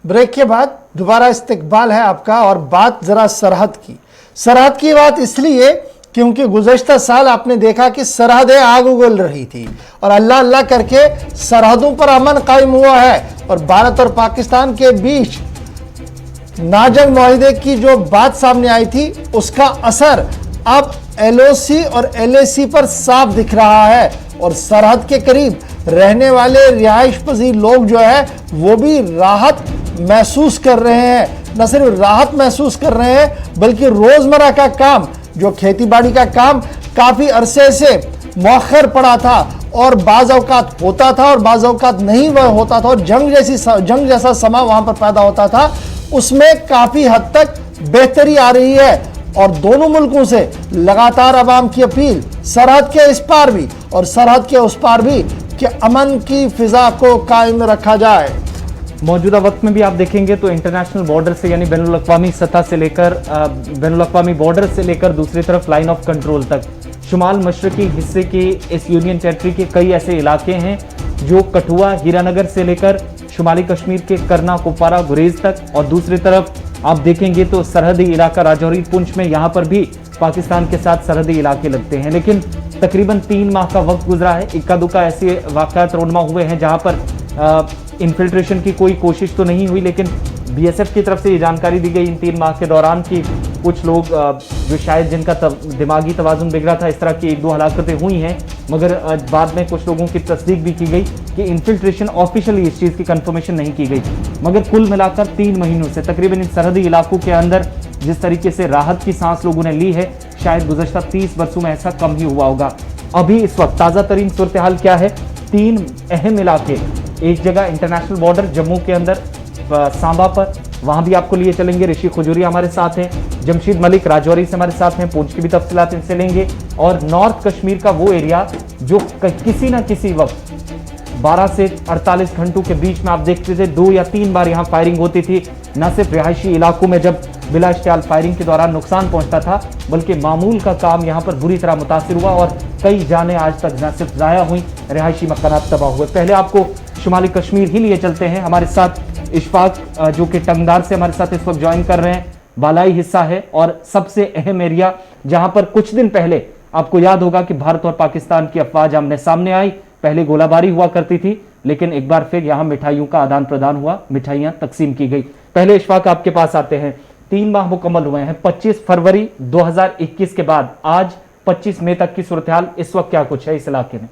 Break के बाद दोबारा इस्तकबाल है आपका। और बात जरा सरहद की बात इसलिए क्योंकि गुज़श्ता साल आपने देखा कि सरहदें आग उगल रही थी और अल्लाह अल्लाह करके सरहदों पर अमन कायम हुआ है। और भारत और पाकिस्तान के बीच नाजंग मुआहदे की जो बात सामने आई थी उसका असर अब LOC और LAC पर साफ दिख रहा है। और सरहद के करीब रहने वाले रिहाइश पजीर लोग जो है वो भी राहत महसूस कर रहे हैं। न सिर्फ राहत महसूस कर रहे हैं बल्कि रोज़मर्रा का काम, जो खेतीबाड़ी का काम काफ़ी अरसे से मौखर पड़ा था और बाज़ औक़ात होता था और बाज़ औक़ात नहीं वह होता था और जंग जैसा समा वहाँ पर पैदा होता था, उसमें काफ़ी हद तक बेहतरी आ रही है। और दोनों मुल्कों से लगातार अवाम की अपील, सरहद के इस पार भी और सरहद के उस पार भी, कि अमन की फिजा को कायम रखा जाए। मौजूदा वक्त में भी आप देखेंगे तो इंटरनेशनल बॉर्डर से यानी बैनुल-अक़वामी सतह से लेकर बैनुल-अक़वामी बॉर्डर से लेकर दूसरी तरफ लाइन ऑफ कंट्रोल तक शुमाल मशरकी हिस्से के इस यूनियन टेरिटरी के कई ऐसे इलाके हैं जो कठुआ हीरानगर से लेकर शुमाली कश्मीर के करना, कुपवारा, गुरेज तक, और दूसरी तरफ आप देखेंगे तो सरहदी इलाका राजौरी, पुंछ में यहाँ पर भी पाकिस्तान के साथ सरहदी इलाके लगते हैं। लेकिन तकरीबन 3 माह का वक्त गुजरा है, इक्का दुक्का ऐसे वाक़यात रोनमा हुए हैं जहाँ पर इन्फिल्ट्रेशन की कोई कोशिश तो नहीं हुई, लेकिन BSF की तरफ से ये जानकारी दी गई इन 3 माह के दौरान कि कुछ लोग जो शायद जिनका दिमागी तवाज़ुन बिगड़ा था, इस तरह की 1-2 हलाकतें हुई हैं। मगर बाद में कुछ लोगों की तस्दीक भी की गई कि इन्फिल्ट्रेशन ऑफिशियली इस चीज़ की कंफर्मेशन नहीं की गई। मगर कुल मिलाकर 3 महीनों से तकरीबन इन सरहदी इलाकों के अंदर जिस तरीके से राहत की सांस लोगों ने ली है, शायद गुज़श्ता 30 वर्षों में ऐसा कम ही हुआ होगा। अभी इस वक्त ताज़ा तरीन सूरत हाल क्या है? 3 अहम इलाके, एक जगह इंटरनेशनल बॉर्डर जम्मू के अंदर सांबा पर, वहां भी आपको लिए चलेंगे। ऋषि खजूरिया हमारे साथ हैं, जमशीद मलिक राजौरी से हमारे साथ हैं, पुंछ की भी तफसीलात इनसे लेंगे। और नॉर्थ कश्मीर का वो एरिया जो किसी ना किसी वक्त 12 से 48 घंटों के बीच में आप देखते थे 2 या 3 बार यहाँ फायरिंग होती थी। न सिर्फ रिहायशी इलाकों में जब बिला इश्तियाल फायरिंग के दौरान नुकसान पहुंचता था, बल्कि मामूल का काम यहाँ पर बुरी तरह मुतासिर हुआ और कई जानें आज तक न सिर्फ ज़ाया हुई, रिहायशी मकानात तबाह हुए। पहले आपको शुमाली कश्मीर ही लिए चलते हैं। हमारे साथ इशफाक जो कि टंगदार से हमारे साथ इस वक्त ज्वाइन कर रहे हैं। बालाई हिस्सा है और सबसे अहम एरिया जहां पर कुछ दिन पहले आपको याद होगा कि भारत और पाकिस्तान की अफवाज आमने सामने आई। पहले गोलाबारी हुआ करती थी, लेकिन एक बार फिर यहां मिठाइयों का आदान प्रदान हुआ, मिठाइयां तकसीम की गई। पहले इशफाक आपके पास आते हैं। 3 माह मुकम्मल हुए हैं। 25 फरवरी 2021 के बाद आज 25 मई तक की सूरत हाल इस वक्त क्या कुछ है इस इलाके में?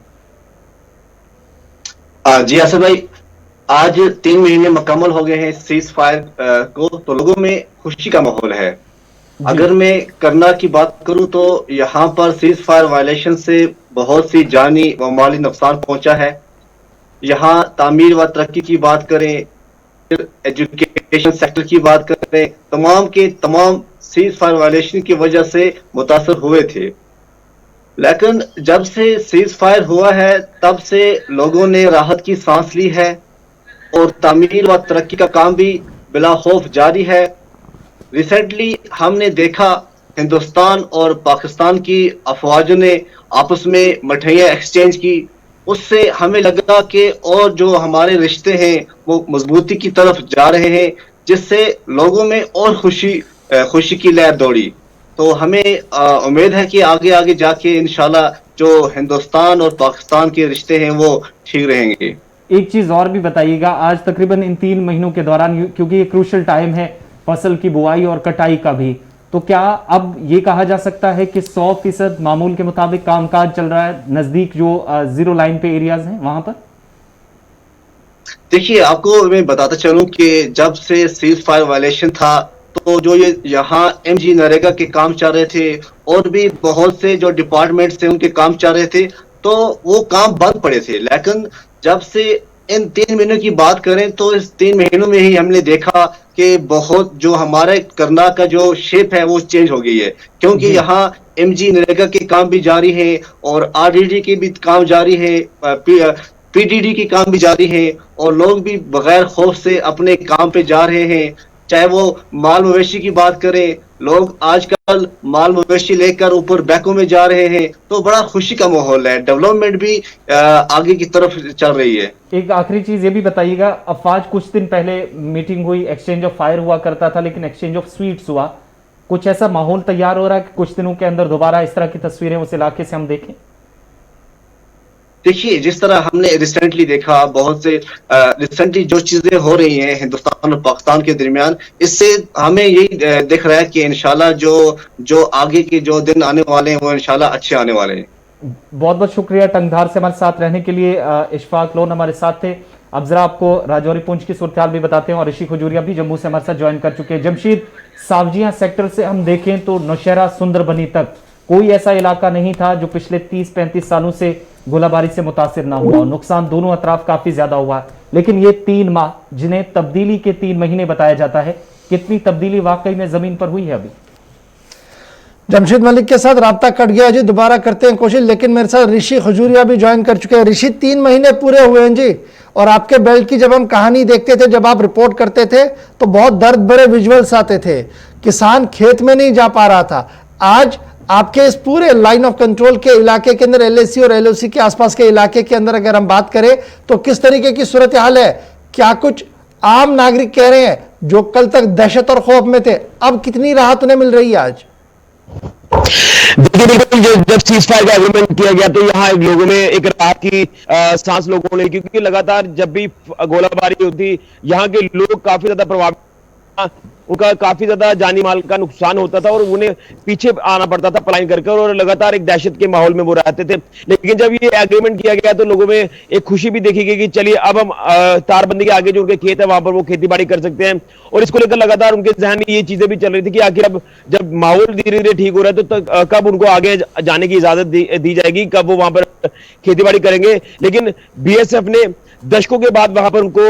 जी असद भाई, आज 3 महीने मुकम्मल हो गए हैं सीज फायर को, तो लोगों में खुशी का माहौल है। अगर मैं करना की बात करूं तो यहाँ पर सीज फायर वायलेशन से बहुत सी जानी व माली नुकसान पहुंचा है। यहाँ तामीर व तरक्की की बात करें, एजुकेशन सेक्टर की बात करें, तमाम के तमाम सीज फायर वायलेशन की वजह से मुतासर हुए थे। लेकिन जब से सीज फायर हुआ है तब से लोगों ने राहत की सांस ली है और तामीर व तरक्की का काम भी बिला खौफ जारी है। रिसेंटली हमने देखा हिंदुस्तान और पाकिस्तान की अफवाजों ने आपस में मिठाइयाँ एक्सचेंज की, उससे हमें लगा कि और जो हमारे रिश्ते हैं वो मजबूती की तरफ जा रहे हैं, जिससे लोगों में और खुशी की लहर दौड़ी। तो हमें उम्मीद है कि आगे आगे जाके इंशाल्लाह जो हिंदुस्तान और पाकिस्तान के रिश्ते हैं वो ठीक रहेंगे। एक चीज और भी बताइएगा, आज तकरीबन इन 3 महीनों के दौरान, क्योंकि ये क्रूशल टाइम है फसल की बुआई और कटाई का भी, तो क्या अब ये कहा जा सकता है कि 100% मामूल के मुताबिक कामकाज चल रहा है नजदीक जो जीरो लाइन पे एरियाज हैं वहां पर? देखिए, आपको मैं बताता चलूं कि जब से सीज फायर वायलेशन था तो जो ये यहाँ MG नरेगा के काम चल रहे थे और भी बहुत से जो डिपार्टमेंट्स थे उनके काम चल रहे थे, तो वो काम बंद पड़े थे। लेकिन जब से इन 3 महीनों की बात करें तो इस 3 महीनों में ही हमने देखा कि बहुत जो हमारे करना का जो शेप है वो चेंज हो गई है, क्योंकि यहाँ MG नरेगा के काम भी जारी है और RDD के भी काम जारी है, PDD के काम भी जारी है और लोग भी बगैर खौफ से अपने काम पे जा रहे हैं। चाहे वो माल मवेशी की बात करें लोग आजकल माल मवेशी लेकर ऊपर बैकों में जा रहे हैं, तो बड़ा खुशी का माहौल है। डेवलपमेंट भी आगे की तरफ चल रही है। एक आखिरी चीज ये भी बताइएगा, अफवाज कुछ दिन पहले मीटिंग हुई, एक्सचेंज ऑफ फायर हुआ करता था, लेकिन एक्सचेंज ऑफ स्वीट्स हुआ। कुछ ऐसा माहौल तैयार हो रहा है कि कुछ दिनों के अंदर दोबारा इस तरह की तस्वीरें उस इलाके से हम देखें? देखिए, जिस तरह हमने रिसेंटली देखा, बहुत से रिसेंटली जो चीजें हो रही हैं हिंदुस्तान और पाकिस्तान के दरमियान, इससे हमें यही दिख रहा है कि इंशाल्लाह जो आगे के जो दिन आने वाले हैं वो इंशाल्लाह अच्छे आने वाले हैं। बहुत बहुत शुक्रिया टंगधार से हमारे साथ रहने के लिए। इशफाक लोन हमारे साथ थे। अब जरा आपको राजौरी पुंछ की सूरत हाल भी बताते हैं, और ऋषि खजूरिया भी जम्मू से हमारे साथ ज्वाइन कर चुके हैं। जमशीद, सावजिया सेक्टर से हम देखें तो नौशहरा सुंदरबनी तक कोई ऐसा इलाका नहीं था जो पिछले 30-35 सालों से गोलाबारी से मुतासिर ना हुआ। नुकसान दोनों अतराफ काफी ज्यादा हुआ, लेकिन ये 3 माह जिन्हें तब्दीली के 3 महीने बताया जाता है, कितनी तब्दीली वाकई में जमीन पर हुई है? अभी जमशीद मलिक के साथ राब्ता कट गया जी, दोबारा करते हैं कोशिश, लेकिन मेरे साथ ऋषि खजूरिया भी ज्वाइन कर चुके हैं। ऋषि, 3 महीने पूरे हुए हैं जी, और आपके बेल्ट की जब हम कहानी देखते थे, जब आप रिपोर्ट करते थे, तो बहुत दर्द भरे विजुअल्स आते थे। किसान खेत में नहीं जा पा रहा था। आज आपके इस पूरे लाइन ऑफ कंट्रोल के इलाके के अंदर, एलएसी और एलओसी के आसपास के इलाके के अंदर अगर हम बात करें, तो किस तरीके की सूरत हाल है? क्या कुछ आम नागरिक कह रहे हैं जो कल तक दहशत और खौफ में थे, अब कितनी राहत उन्हें मिल रही है आज? देखिए, बिल्कुल जब सीज फायर का एग्रीमेंट किया गया तो यहाँ लोगों में एक राहत की सांस लोगों ने, क्योंकि लगातार जब भी गोलाबारी होती, यहाँ के लोग काफी ज्यादा प्रभावित, उनका काफी ज्यादा जानी माल का नुकसान होता था और उन्हें पीछे आना पड़ता था पलायन करके, और लगातार एक दहशत के माहौल में वो रहते थे। लेकिन जब ये एग्रीमेंट किया गया तो लोगों में एक खुशी भी देखी गई कि चलिए अब हम तारबंदी के आगे जो उनके खेत है वहां पर वो खेती बाड़ी कर सकते हैं। और इसको लेकर लगातार उनके जहन में ये चीजें भी चल रही थी कि आखिर अब जब माहौल धीरे धीरे ठीक हो रहा है तो कब उनको आगे जाने की इजाजत दी जाएगी, कब वो वहां पर खेती बाड़ी करेंगे। लेकिन बीएसएफ ने दशकों के बाद वहां पर उनको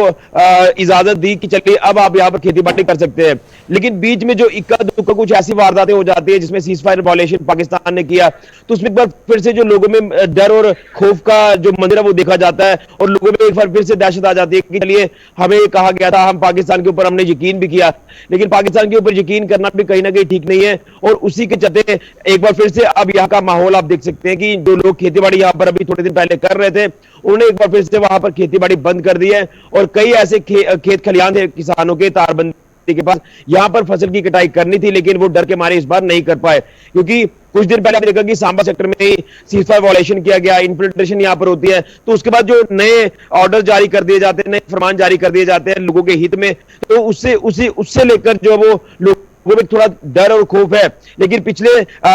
इजाजत दी कि चलिए अब आप यहाँ पर खेती बाड़ी कर सकते हैं। लेकिन बीच में जो इक्का दुक्का कुछ ऐसी वारदातें हो जाती है जिसमें सीज फायर वायलेशन पाकिस्तान ने किया, तो उसमें एक बार फिर से जो लोगों में डर और खौफ का जो मंजर है वो देखा जाता है, और लोगों में एक बार फिर से दहशत आ जाती है कि चलिए हमें कहा गया था, हम पाकिस्तान के ऊपर हमने यकीन भी किया, लेकिन पाकिस्तान के ऊपर यकीन करना भी कहीं ना कहीं ठीक नहीं है। और उसी के चलते एक बार फिर से अब यहाँ का माहौल आप देख सकते हैं कि जो लोग खेती बाड़ी यहाँ पर अभी थोड़े दिन पहले कर रहे थे, उन्होंने एक बार फिर से वहां पर खेती बाड़ी बंद कर दी है। और कई ऐसे खेत खलियान थे किसानों के तारबंदी के पास, यहां पर फसल की कटाई करनी थी, लेकिन वो डर के मारे इस बार नहीं कर पाए, क्योंकि कुछ दिन पहले देखा कि सांबा सेक्टर में ही सीज फायर वायलेशन किया गया, इन्फिल्ट्रेशन यहां पर होती है, तो उसके बाद जो नए ऑर्डर जारी कर दिए जाते हैं, नए फरमान जारी कर दिए जाते हैं लोगों के हित में, तो उससे लेकर जो वो लोग वो में थोड़ा डर और खौफ है। लेकिन पिछले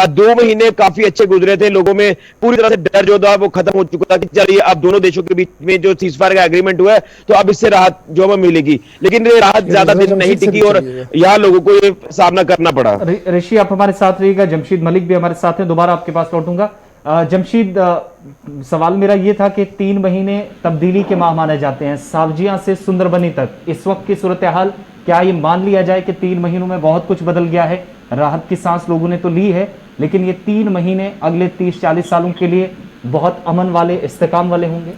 2 महीने काफी अच्छे गुजरे थे, लोगों में पूरी तरह से डर जो था वो खत्म हो चुका था कि चलिए अब दोनों देशों के बीच में जो सीज फायर का एग्रीमेंट हुआ है तो अब इससे राहत जो हमें मिलेगी। लेकिन ये राहत ज्यादा दिन नहीं टिकी और यहाँ लोगों को ये सामना करना पड़ा। ऋषि, आप हमारे साथ रहिएगा। जमशीद मलिक भी हमारे साथ हैं, दोबारा आपके पास लौटूंगा। जमशीद, सवाल मेरा ये था कि 3 महीने तब्दीली के माह माने जाते हैं, सावजिया से सुंदरबनी तक इस वक्त की सूरत हाल, क्या ये मान लिया जाए कि 3 महीनों में बहुत कुछ बदल गया है? राहत की सांस लोगों ने तो ली है, लेकिन ये 3 महीने अगले 30-40 सालों के लिए बहुत अमन वाले, इस्तेकाम वाले होंगे?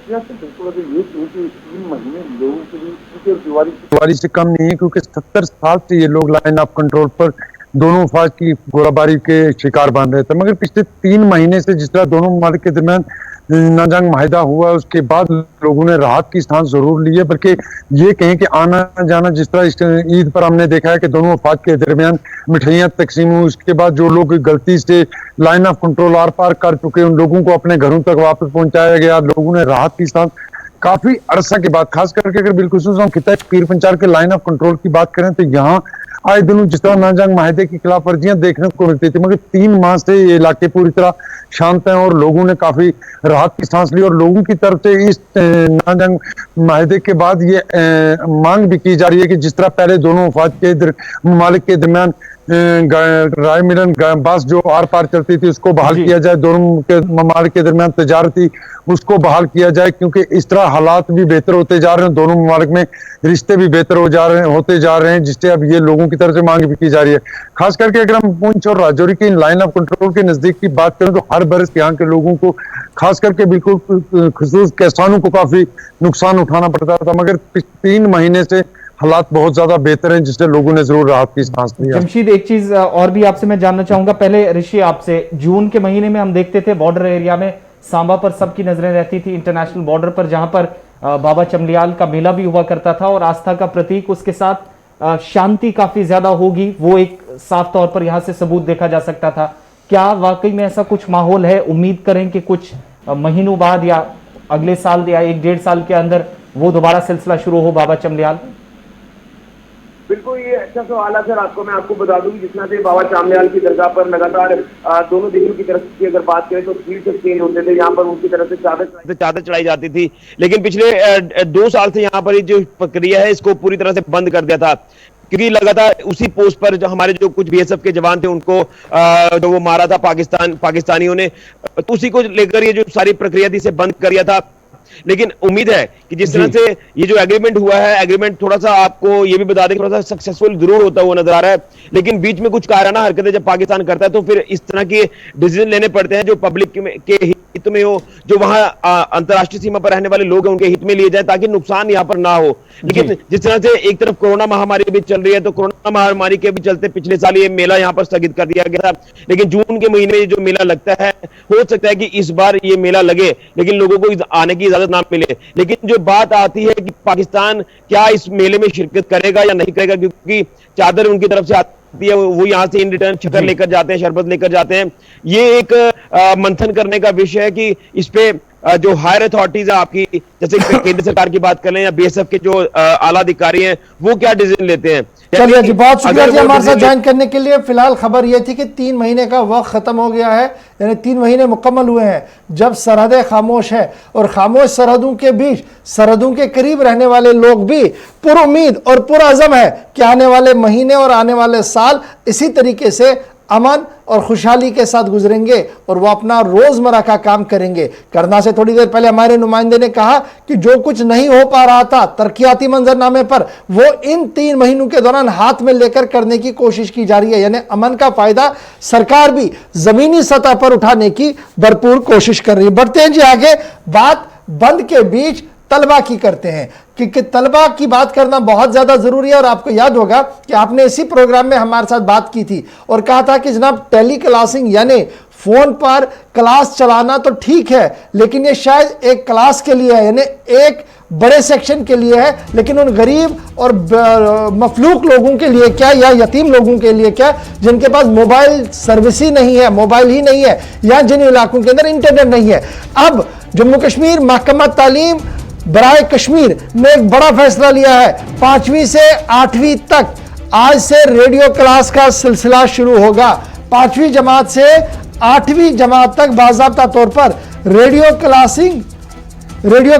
बिल्कुल, अगर ये 3 महीने लोगों के लिए दीवारी से कम नहीं है, क्योंकि 70 साल से ये लोग लाइन ऑफ कंट्रोल पर दोनों फौज की गोलाबारी के शिकार बन रहे थे। मगर पिछले 3 महीने से जिस तरह दोनों मुल्क के दरमियान नाजंग माहिदा हुआ, उसके बाद लोगों ने राहत की सांस जरूर ली है। बल्कि ये कहें कि आना जाना, जिस तरह इस ईद पर हमने देखा है कि दोनों फौज के दरमियान मिठाइयाँ तकसीम हुई, उसके बाद जो लोग गलती से लाइन ऑफ कंट्रोल आर पार कर चुके उन लोगों को अपने घरों तक वापस पहुंचाया गया। लोगों ने राहत की सांस काफी अरसा के बाद, खास करके अगर बिलखुसूस हम खिता पीर पंचार के लाइन ऑफ कंट्रोल की बात करें तो यहाँ आए दिनों जिस तरह नाजंग माहिदे की खिलाफ वर्जियां देखने को मिलती थी, मगर 3 माह से ये इलाके पूरी तरह शांत हैं और लोगों ने काफी राहत की सांस ली। और लोगों की तरफ से इस नाजंग माहिदे के बाद ये मांग भी की जा रही है कि जिस तरह पहले दोनों फौज के ममालिक के दरमियान राय मिलन बस जो आर पार चलती थी उसको बहाल किया जाए, दोनों के ममालिक के दरमियान तजारती उसको बहाल किया जाए, क्योंकि इस तरह हालात भी बेहतर होते जा रहे हैं, दोनों ममालिक में रिश्ते भी बेहतर होते जा रहे हैं, जिससे अब ये लोगों की तरफ से मांग भी की जा रही है। खास करके अगर हम पुंछ और राजौरी की लाइन ऑफ कंट्रोल के नजदीक की बात करें तो हर बरस यहाँ के लोगों को, खास करके बिल्कुल खुसूस किसानों को काफी नुकसान उठाना पड़ता था, मगर 3 महीने से हालात बहुत ज्यादा बेहतर हैं, जिससे लोगों ने जरूर राहत की सांस ली है। जमशीद, एक चीज और भी आपसे मैं जानना चाहूंगा। पहले ऋषि आपसे, जून के महीने में हम देखते थे बॉर्डर एरिया में सांबा पर सबकी नजरें रहती थी, इंटरनेशनल बॉर्डर पर, जहां पर बाबा चमलियाल का मेला भी हुआ करता था और आस्था का प्रतीक, उसके साथ शांति काफी ज्यादा होगी, वो एक साफ तौर पर यहां से सबूत देखा जा सकता था। क्या वाकई में ऐसा कुछ माहौल है? उम्मीद करें कि कुछ महीनों बाद या अगले साल या 1-1.5 साल के अंदर वो दोबारा सिलसिला शुरू हो बाबा चमलियाल? बिल्कुल, ये अच्छा सवाल है सर। मैं आपको बता दूं कि जिस तरह से बाबा चामलियाल की दरगाह पर लगातार दोनों देशों की तरफ की अगर बात करें तो 3 एक्सचेंज होते थे। यहाँ पर उनकी तरफ से चादर चढ़ाई जाती थी, लेकिन पिछले 2 साल से यहाँ पर जो प्रक्रिया है इसको पूरी तरह से बंद कर दिया था, क्योंकि लगातार उसी पोस्ट पर जो हमारे जो कुछ बीएसएफ के जवान थे उनको जो वो मारा था पाकिस्तानियों ने, तो उसी को लेकर ये जो सारी प्रक्रिया थी इसे बंद कर दिया था। लेकिन उम्मीद है कि जिस तरह से ये जो एग्रीमेंट हुआ है, एग्रीमेंट थोड़ा सा आपको ये भी बता दें, थोड़ा सा सक्सेसफुल जरूर होता हुआ नजर आ रहा है, लेकिन बीच में कुछ कायराना हरकतें जब पाकिस्तान करता है तो फिर इस तरह के डिसीजन लेने पड़ते हैं जो पब्लिक के हित में हो, जो वहां अंतर्राष्ट्रीय सीमा पर रहने वाले लोग हैं उनके हित में लिए जाए, ताकि नुकसान यहां पर ना हो। लेकिन जिस तरह से एक तरफ कोरोना महामारी भी चल रही है, तो कोरोना महामारी के भी चलते पिछले साल ये मेला यहां पर स्थगित कर दिया गया था, लेकिन जून के महीने में जो मेला लगता है, हो सकता है कि इस बार ये मेला लगे लेकिन लोगों को आने की इजाजत ना मिले। लेकिन जो बात आती है कि पाकिस्तान क्या इस मेले में शिरकत करेगा या नहीं करेगा, क्योंकि चादर उनकी तरफ से आती है, वो यहां से इन रिटर्न शक्कर लेकर जाते हैं, शरबत लेकर जाते हैं। ये एक मंथन करने का विषय है कि इस पे जो हायर अथॉरिटीज है आपकी, जैसे केंद्र सरकार की बात कर लें या बीएसएफ के जो आला अधिकारी हैं, वो क्या डिसीजन लेते हैं। चलिए जी, बहुत शुक्रिया जी हमारे साथ ज्वाइन करने के लिए। फिलहाल खबर यह थी कि 3 महीने का वक्त खत्म हो गया है, यानी 3 महीने मुकम्मल हुए हैं जब सरहदें खामोश है, और खामोश सरहदों के बीच सरहदों के करीब रहने वाले लोग भी पुरुम्मीद और पुरअज़म है कि आने वाले महीने और आने वाले साल इसी तरीके से अमन और खुशहाली के साथ गुजरेंगे और वो अपना रोजमर्रा का काम करेंगे। करना से थोड़ी देर पहले हमारे नुमाइंदे ने कहा कि जो कुछ नहीं हो पा रहा था तरक्याती मंजरनामे पर, वो इन 3 महीनों के दौरान हाथ में लेकर करने की कोशिश की जा रही है, यानी अमन का फायदा सरकार भी जमीनी सतह पर उठाने की भरपूर कोशिश कर रही है। बढ़ते हैं जी आगे, बात बंद के बीच तलबा की करते हैं, क्योंकि तलबा की बात करना बहुत ज़्यादा ज़रूरी है। और आपको याद होगा कि आपने इसी प्रोग्राम में हमारे साथ बात की थी और कहा था कि जनाब टेली क्लासिंग यानी फ़ोन पर क्लास चलाना तो ठीक है, लेकिन ये शायद एक क्लास के लिए है, यानी एक बड़े सेक्शन के लिए है, लेकिन उन गरीब और मफलूक लोगों के लिए क्या, या यतीम लोगों के लिए क्या, जिनके पास मोबाइल सर्विस ही नहीं है, मोबाइल ही नहीं है, या जिन इलाकों के अंदर इंटरनेट नहीं है। अब जम्मू कश्मीर महकमा तालीम बराए कश्मीर ने एक बड़ा फैसला लिया है। 5वीं से 8वीं तक आज से रेडियो क्लास का सिलसिला शुरू होगा। 5वीं जमात से 8वीं जमात तक बाज़ाब्ता तौर पर रेडियो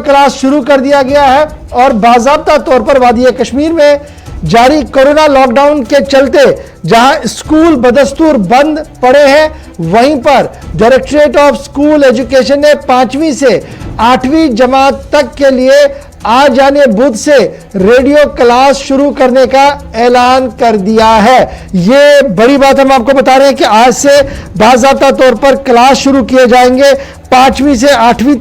क्लास शुरू कर दिया गया है। और बाज़ाब्ता तौर पर वादी कश्मीर में जारी कोरोना लॉकडाउन के चलते जहां स्कूल बदस्तूर बंद पड़े हैं, वहीं पर डायरेक्टरेट ऑफ स्कूल एजुकेशन ने 5वीं से 8वीं जमात तक के लिए आज यानी बुध से रेडियो क्लास शुरू करने का ऐलान कर दिया है। ये बड़ी बात हम आपको बता रहे हैं कि आज से बाज़ाब्ता तौर पर क्लास शुरू किए जाएंगे 5वीं से 8वीं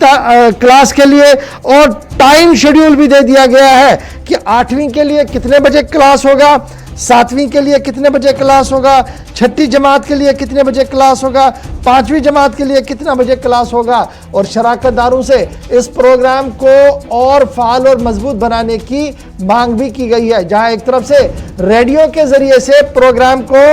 क्लास के लिए, और टाइम शेड्यूल भी दे दिया गया है कि 8वीं के लिए कितने बजे क्लास होगा, 7वीं के लिए कितने बजे क्लास होगा, 6ठी जमात के लिए कितने बजे क्लास होगा, 5वीं जमात के लिए कितना बजे क्लास होगा। और शराकतदारों से इस प्रोग्राम को और फाल और मजबूत बनाने की मांग भी की गई है, जहां एक तरफ से रेडियो के जरिए से प्रोग्राम को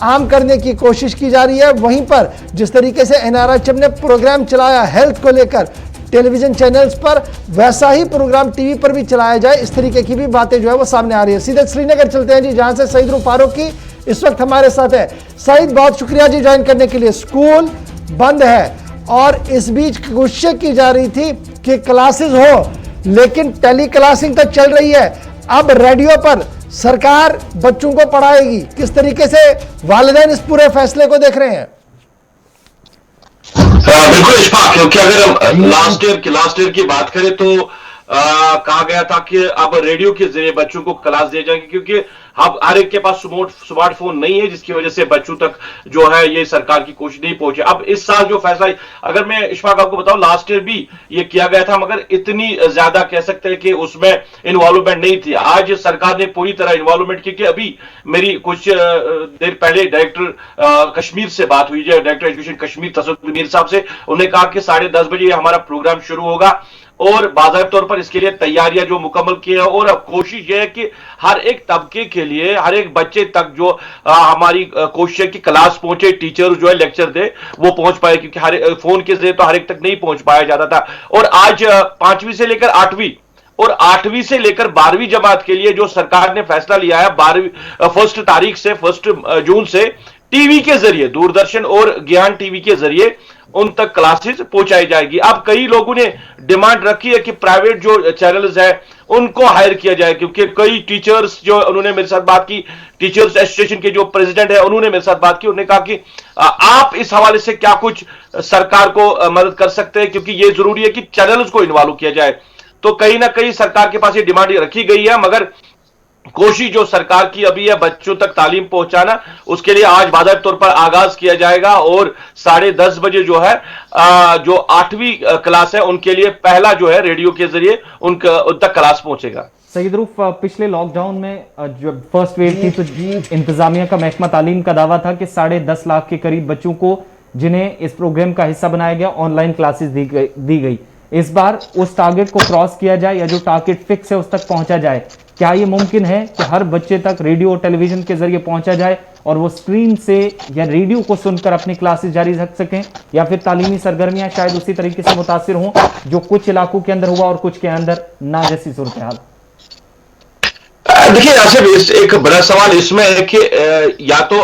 आम करने की कोशिश की जा रही है, वहीं पर जिस तरीके से एनआरएचएम ने प्रोग्राम चलाया हेल्थ को लेकर टेलीविजन चैनल्स पर, वैसा ही प्रोग्राम टीवी पर भी चलाया जाए, इस तरीके की भी बातें जो है वो सामने आ रही है। सीधे श्रीनगर चलते हैं जी, जहां से सईद रूफ फारूकी इस वक्त हमारे साथ है। सईद, बहुत शुक्रिया जी ज्वाइन करने के लिए। स्कूल बंद है और इस बीच कोशिश की जा रही थी कि क्लासेस हो, लेकिन टेली क्लासिंग तो चल रही है। अब रेडियो पर सरकार बच्चों को पढ़ाएगी, किस तरीके से वालिदैन इस पूरे फैसले को देख रहे हैं? बिल्कुल इशफाक, क्योंकि अगर हम लास्ट ईयर की बात करें तो कहा गया था कि अब रेडियो के जरिए बच्चों को क्लास दी जाएगी, क्योंकि अब हर एक के पास स्मार्टफोन नहीं है, जिसकी वजह से बच्चों तक जो है ये सरकार की कोशिश नहीं पहुंचे। अब इस साल जो फैसला, अगर मैं इशफाक आपको बताऊं, लास्ट ईयर भी ये किया गया था, मगर इतनी ज्यादा कह सकते हैं कि उसमें इन्वॉल्वमेंट नहीं थी। आज सरकार ने पूरी तरह इन्वॉल्वमेंट की। अभी मेरी कुछ देर पहले डायरेक्टर कश्मीर से बात हुई है, डायरेक्टर एजुकेशन कश्मीर तसद्दुक़ मीर साहब से। उन्होंने कहा कि 10:30 बजे हमारा प्रोग्राम शुरू होगा और बाज़ाहिर तौर पर इसके लिए तैयारियां जो मुकम्मल की है, और अब कोशिश ये है कि हर एक तबके के लिए, हर एक बच्चे तक जो हमारी कोशिश है कि क्लास पहुंचे, टीचर जो है लेक्चर दे वो पहुंच पाए, क्योंकि हर फोन के जरिए तो हर एक तक नहीं पहुंच पाया जाता था। और आज 5वीं से लेकर 8वीं और 8वीं से लेकर 12वीं जमात के लिए जो सरकार ने फैसला लिया है, 1 तारीख से 1 जून से टीवी के जरिए, दूरदर्शन और ज्ञान टीवी के जरिए उन तक क्लासेस पहुंचाई जाएगी। अब कई लोगों ने डिमांड रखी है कि प्राइवेट जो चैनल्स है उनको हायर किया जाए, क्योंकि कई टीचर्स जो, उन्होंने मेरे साथ बात की, टीचर्स एसोसिएशन के जो प्रेसिडेंट है उन्होंने मेरे साथ बात की। उन्होंने कहा कि आप इस हवाले से क्या कुछ सरकार को मदद कर सकते हैं, क्योंकि ये जरूरी है कि चैनल्स को इन्वॉल्व किया जाए। तो कहीं ना कहीं सरकार के पास ये डिमांड रखी गई है, मगर कोशिश जो सरकार की अभी है बच्चों तक तालीम पहुंचाना, उसके लिए आज बाज़ाहिर तौर पर आगाज किया जाएगा। और 10:30 बजे जो है जो 8वीं क्लास है उनके लिए पहला जो है रेडियो के जरिए उन तक क्लास पहुंचेगा। सईद रूफ, पिछले लॉकडाउन में जब फर्स्ट वेव थी तो इंतजामिया का महकमा तालीम का दावा था कि 10.5 लाख के करीब बच्चों को, जिन्हें इस प्रोग्राम का हिस्सा बनाया गया, ऑनलाइन क्लासेस दी गई। इस बार उस टारगेट को क्रॉस किया जाए या जो टारगेट फिक्स है उस तक पहुंचा जाए। क्या ये मुमकिन है कि हर बच्चे तक रेडियो और टेलीविजन के जरिए पहुंचा जाए और वो स्क्रीन से या रेडियो को सुनकर अपनी क्लासेस जारी रख सकें, या फिर तालीमी सरगर्मियां शायद उसी तरीके से मुतासिर हों जो कुछ इलाकों के अंदर हुआ और कुछ के अंदर ना, जैसी सूरत हाल? देखिए आसिफ, एक बड़ा सवाल इसमें है कि या तो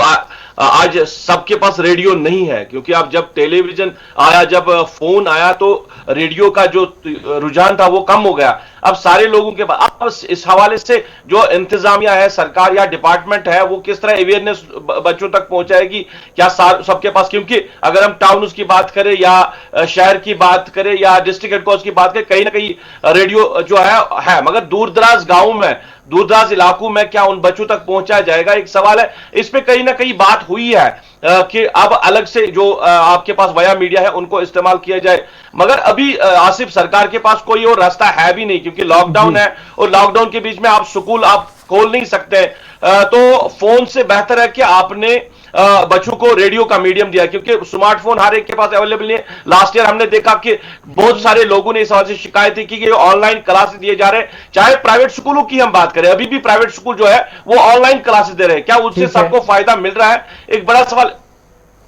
आज सबके पास रेडियो नहीं है, क्योंकि अब जब टेलीविजन आया, जब फोन आया, तो रेडियो का जो रुझान था वो कम हो गया। अब सारे लोगों के पास, अब इस हवाले से जो इंतजामिया है, सरकार या डिपार्टमेंट है, वो किस तरह अवेयरनेस बच्चों तक पहुंचाएगी, क्या सबके पास? क्योंकि अगर हम टाउन्स की बात करें या शहर की बात करें या डिस्ट्रिक्ट हेडक्वार्टर्स की बात करें, कहीं ना कहीं रेडियो जो है, मगर दूर दराज गांवों में, दूर दराज इलाकों में क्या उन बच्चों तक पहुंचाया जाएगा, एक सवाल है। इस पे कहीं ना कहीं बात हुई है कि अब अलग से जो आपके पास वया मीडिया है उनको इस्तेमाल किया जाए, मगर अभी आसिफ सरकार के पास कोई और रास्ता है भी नहीं, क्योंकि लॉकडाउन है और लॉकडाउन के बीच में आप स्कूल आप खोल नहीं सकते। तो फोन से बेहतर है कि आपने बच्चों को रेडियो का मीडियम दिया, क्योंकि स्मार्टफोन हर एक के पास अवेलेबल नहीं है। लास्ट ईयर हमने देखा कि बहुत सारे लोगों ने इस वजह से शिकायतें की कि ऑनलाइन क्लासेस दिए जा रहे हैं। चाहे प्राइवेट स्कूलों की हम बात करें, अभी भी प्राइवेट स्कूल जो है वो ऑनलाइन क्लासेस दे रहे हैं, क्या उससे सबको फायदा मिल रहा है? एक बड़ा सवाल।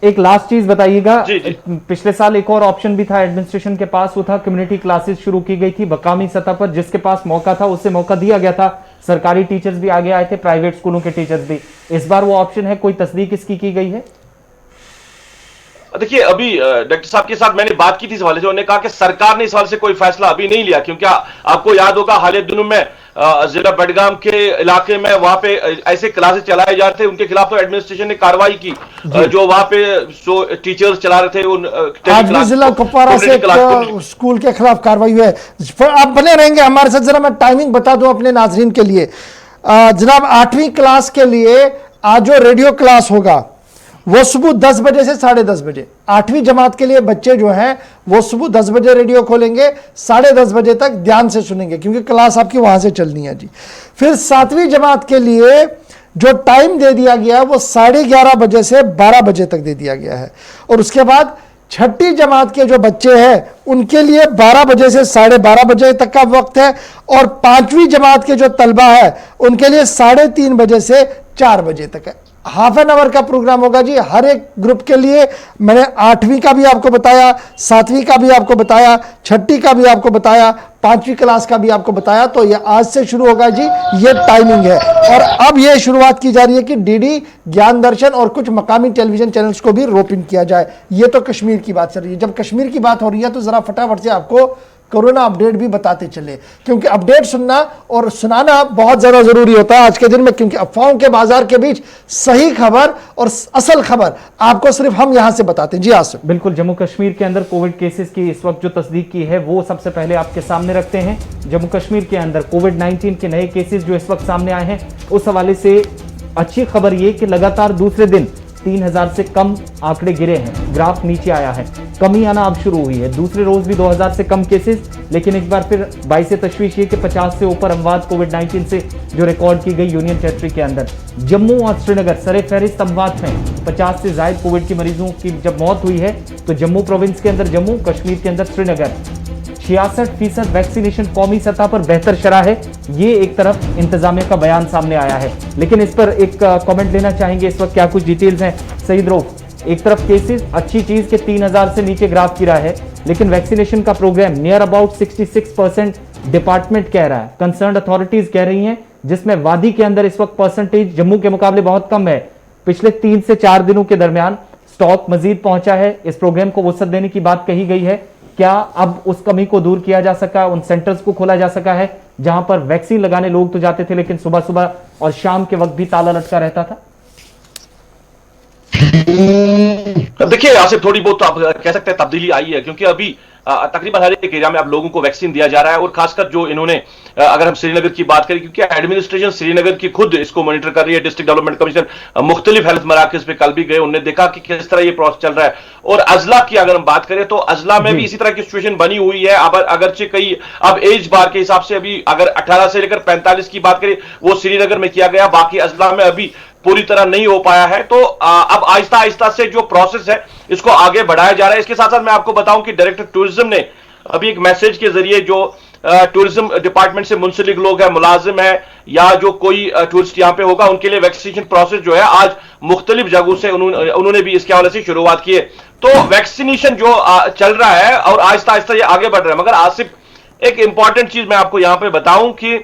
एक लास्ट चीज बताइएगा, पिछले साल एक और ऑप्शन भी था एडमिनिस्ट्रेशन के पास, वो था कम्युनिटी क्लासेस शुरू की गई थी मकामी सतह पर। जिसके पास मौका था उसे मौका दिया गया था, सरकारी टीचर्स भी आगे आए थे, प्राइवेट स्कूलों के टीचर्स भी। इस बार वो ऑप्शन है, कोई तस्दीक इसकी की गई है? देखिए अभी डॉक्टर साहब के साथ मैंने बात की थी इस हवाले से, उन्होंने कहा कि सरकार ने इस हवाले से कोई फैसला अभी नहीं लिया, क्योंकि आपको याद होगा हाल दिनों में जिला बडगाम के इलाके में वहां पे ऐसे क्लासेस चलाए जा रहे थे, उनके खिलाफ तो एडमिनिस्ट्रेशन ने कार्रवाई की, जो वहां पे जो टीचर्स चला रहे थे उन आज भी जिला कुपवारा से स्कूल के खिलाफ कार्रवाई हुई है। आप बने रहेंगे हमारे साथ। जरा मैं टाइमिंग बता दूं अपने नाजरीन के लिए। जनाब 8वीं क्लास के लिए आज जो रेडियो क्लास होगा वो सुबह 10 बजे से 10:30 बजे। 8वीं जमात के लिए बच्चे जो हैं वो सुबह 10 बजे रेडियो खोलेंगे, 10:30 बजे तक ध्यान से सुनेंगे, क्योंकि क्लास आपकी वहां से चलनी है जी। फिर 7वीं जमात के लिए जो टाइम दे दिया गया है वो 11:30 बजे से 12 बजे तक दे दिया गया है। और उसके बाद 6ठी जमात के जो बच्चे हैं उनके लिए 12 बजे से 12:30 बजे तक का वक्त है। और 5वीं जमात के जो तलबा है उनके लिए 3:30 बजे से 4 बजे तक है। हाफ एन आवर का प्रोग्राम होगा जी हर एक ग्रुप के लिए। मैंने 8वीं का भी आपको बताया, 7वीं का भी आपको बताया, 6ठी का भी आपको बताया, 5वीं क्लास का भी आपको बताया। तो ये आज से शुरू होगा जी, ये टाइमिंग है। और अब ये शुरुआत की जा रही है कि डीडी, ज्ञान दर्शन और कुछ मकामी टेलीविजन चैनल्स को भी रोप इन किया जाए। ये तो कश्मीर की बात चल रही है। जब कश्मीर की बात हो रही है तो जरा फटाफट से आपको कोरोना अपडेट भी बताते चले, क्योंकि अपडेट सुनना और सुनाना बहुत ज्यादा जरूरी होता है आज के दिन में, क्योंकि अफवाहों के बाजार के बीच सही खबर और असल खबर आपको सिर्फ हम यहां से बताते हैं। जी आसिफ। बिल्कुल, जम्मू कश्मीर के अंदर कोविड केसेस की इस वक्त जो तस्दीक की है वो सबसे पहले आपके सामने रखते हैं। जम्मू कश्मीर के अंदर कोविड-19 के नए केसेस जो इस वक्त सामने आए हैं, उस हवाले से अच्छी खबर ये कि लगातार दूसरे दिन 3000 से कम आंकड़े गिरे हैं, ग्राफ नीचे आया है, कमी आना अब शुरू हुई है। दूसरे रोज भी 2000 से कम केसेस, लेकिन एक बार फिर बाइस तशवीश ये कि 50 से ऊपर अमवात कोविड-19 से जो रिकॉर्ड की गई यूनियन टेरिटरी के अंदर। जम्मू और श्रीनगर सरे फहरिस्त अमवात में 50 से ज्यादा कोविड के मरीजों की जब मौत हुई है तो जम्मू प्रोविंस के अंदर जम्मू, कश्मीर के अंदर श्रीनगर। 66% वैक्सीनेशन कौमी सतह पर बेहतर शरह है, ये एक तरफ इंतजामिया का बयान सामने आया है। लेकिन इस पर एक कमेंट लेना चाहेंगे, इस वक्त क्या कुछ डिटेल्स हैं सईद रऊफ? एक तरफ केसेस अच्छी चीज के 3000 से नीचे ग्राफ गिरा है, लेकिन वैक्सीनेशन का प्रोग्राम नियर अबाउट 66% डिपार्टमेंट कह रहा है, कंसर्न अथॉरिटीज कह रही हैं, जिसमें वादी के अंदर इस वक्त परसेंटेज जम्मू के मुकाबले बहुत कम है। पिछले 3 से 4 दिनों के दरमियान स्टॉक मजीद पहुंचा है, इस प्रोग्राम को वसअत देने की बात कही गई है। क्या अब उस कमी को दूर किया जा सका, उन सेंटर्स को खोला जा सका है जहां पर वैक्सीन लगाने लोग तो जाते थे, लेकिन सुबह सुबह और शाम के वक्त भी ताला लटका रहता था? देखिए आसिफ, थोड़ी बहुत तो आप कह सकते हैं तब्दीली आई है, क्योंकि अभी तकरीबन हर एक एरिया में अब लोगों को वैक्सीन दिया जा रहा है। और खासकर जो इन्होंने अगर हम श्रीनगर की बात करें, क्योंकि एडमिनिस्ट्रेशन श्रीनगर की खुद इसको मॉनिटर कर रही है, डिस्ट्रिक्ट डेवलपमेंट कमीशन मुख्तलिफ हेल्थ मराकज पे कल भी गए, उन्होंने देखा कि किस तरह ये प्रोसेस चल रहा है। और अजला की अगर हम बात करें तो अजला में भी इसी तरह की सिचुएशन बनी हुई है। अब अगरचे कई अब एज बार के हिसाब से अभी अगर 18 से लेकर 45 की बात करें वो श्रीनगर में किया गया, बाकी अजला में अभी पूरी तरह नहीं हो पाया है। तो अब आहिस्ता आहिस्ता से जो प्रोसेस है इसको आगे बढ़ाया जा रहा है। इसके साथ साथ मैं आपको बताऊं कि डायरेक्टर टूरिज्म ने अभी एक मैसेज के जरिए जो टूरिज्म डिपार्टमेंट से मुंसलिक लोग हैं, मुलाजिम है या जो कोई टूरिस्ट यहां पे होगा, उनके लिए वैक्सीनेशन प्रोसेस जो है आज मुख्तलिफ जगहों से उन्होंने भी इसके हवाले से शुरुआत की है। तो वैक्सीनेशन जो चल रहा है और आहिस्ता आहिस्ता ये आगे बढ़ रहा है। मगर आसिफ, एक इंपॉर्टेंट चीज मैं आपको यहां पे बताऊं कि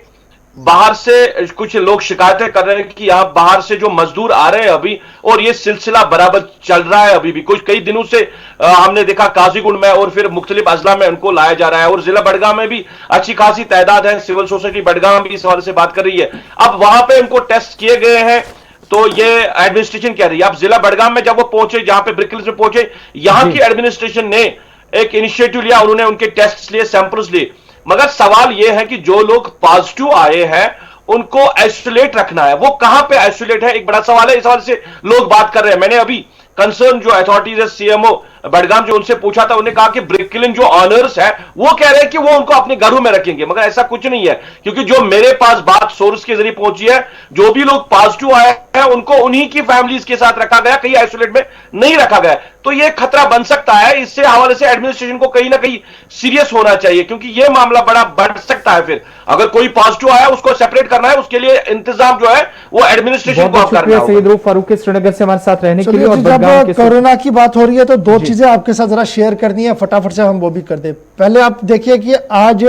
बाहर से कुछ लोग शिकायतें कर रहे हैं कि यहां बाहर से जो मजदूर आ रहे हैं अभी, और ये सिलसिला बराबर चल रहा है अभी भी। कुछ कई दिनों से हमने देखा काजीगुंड में और फिर मुख्तलिफ अजला में उनको लाया जा रहा है, और जिला बडगाम में भी अच्छी खासी तादाद है। सिविल सोसाइटी बडगाम भी इस हवाले से बात कर रही है। अब वहां पे उनको टेस्ट किए गए हैं, तो ये एडमिनिस्ट्रेशन कह रही है। अब जिला बडगाम में जब वो पहुंचे, जहां पे ब्रिकल्स में पहुंचे, यहां की एडमिनिस्ट्रेशन ने एक इनिशिएटिव लिया, उन्होंने उनके टेस्ट लिए, सैंपल्स लिए। मगर सवाल यह है कि जो लोग पॉजिटिव आए हैं उनको आइसोलेट रखना है। वो कहां पे आइसोलेट है, एक बड़ा सवाल है। इस सवाल से लोग बात कर रहे हैं। मैंने अभी कंसर्न जो अथॉरिटीज है, सीएमओ बडगाम, जो उनसे पूछा था, उन्होंने कहा कि ब्रिकलिन जो ऑनर्स है वो कह रहे हैं कि वो उनको अपने घरों में रखेंगे। मगर ऐसा कुछ नहीं है, क्योंकि जो मेरे पास बात सोर्स के जरिए पहुंची है, जो भी लोग पॉजिटिव आए हैं उनको उन्हीं की फैमिलीज के साथ रखा गया, कहीं आइसोलेट में नहीं रखा गया। तो ये खतरा बन सकता है। इससे हवाले से एडमिनिस्ट्रेशन को कहीं ना कहीं सीरियस होना चाहिए, क्योंकि ये मामला बड़ा बढ़ सकता है। फिर अगर कोई पॉजिटिव आया उसको सेपरेट करना है, उसके लिए इंतजाम जो है वो एडमिनिस्ट्रेशन को करना है। सईद रऊफ फारूक श्रीनगर से हमारे साथ रहने के लिए। और जब कोरोना की बात हो रही है तो दो चीजें आपके साथ जरा शेयर करनी है, फटाफट से हम वो भी कर दें। पहले आप देखिए कि आज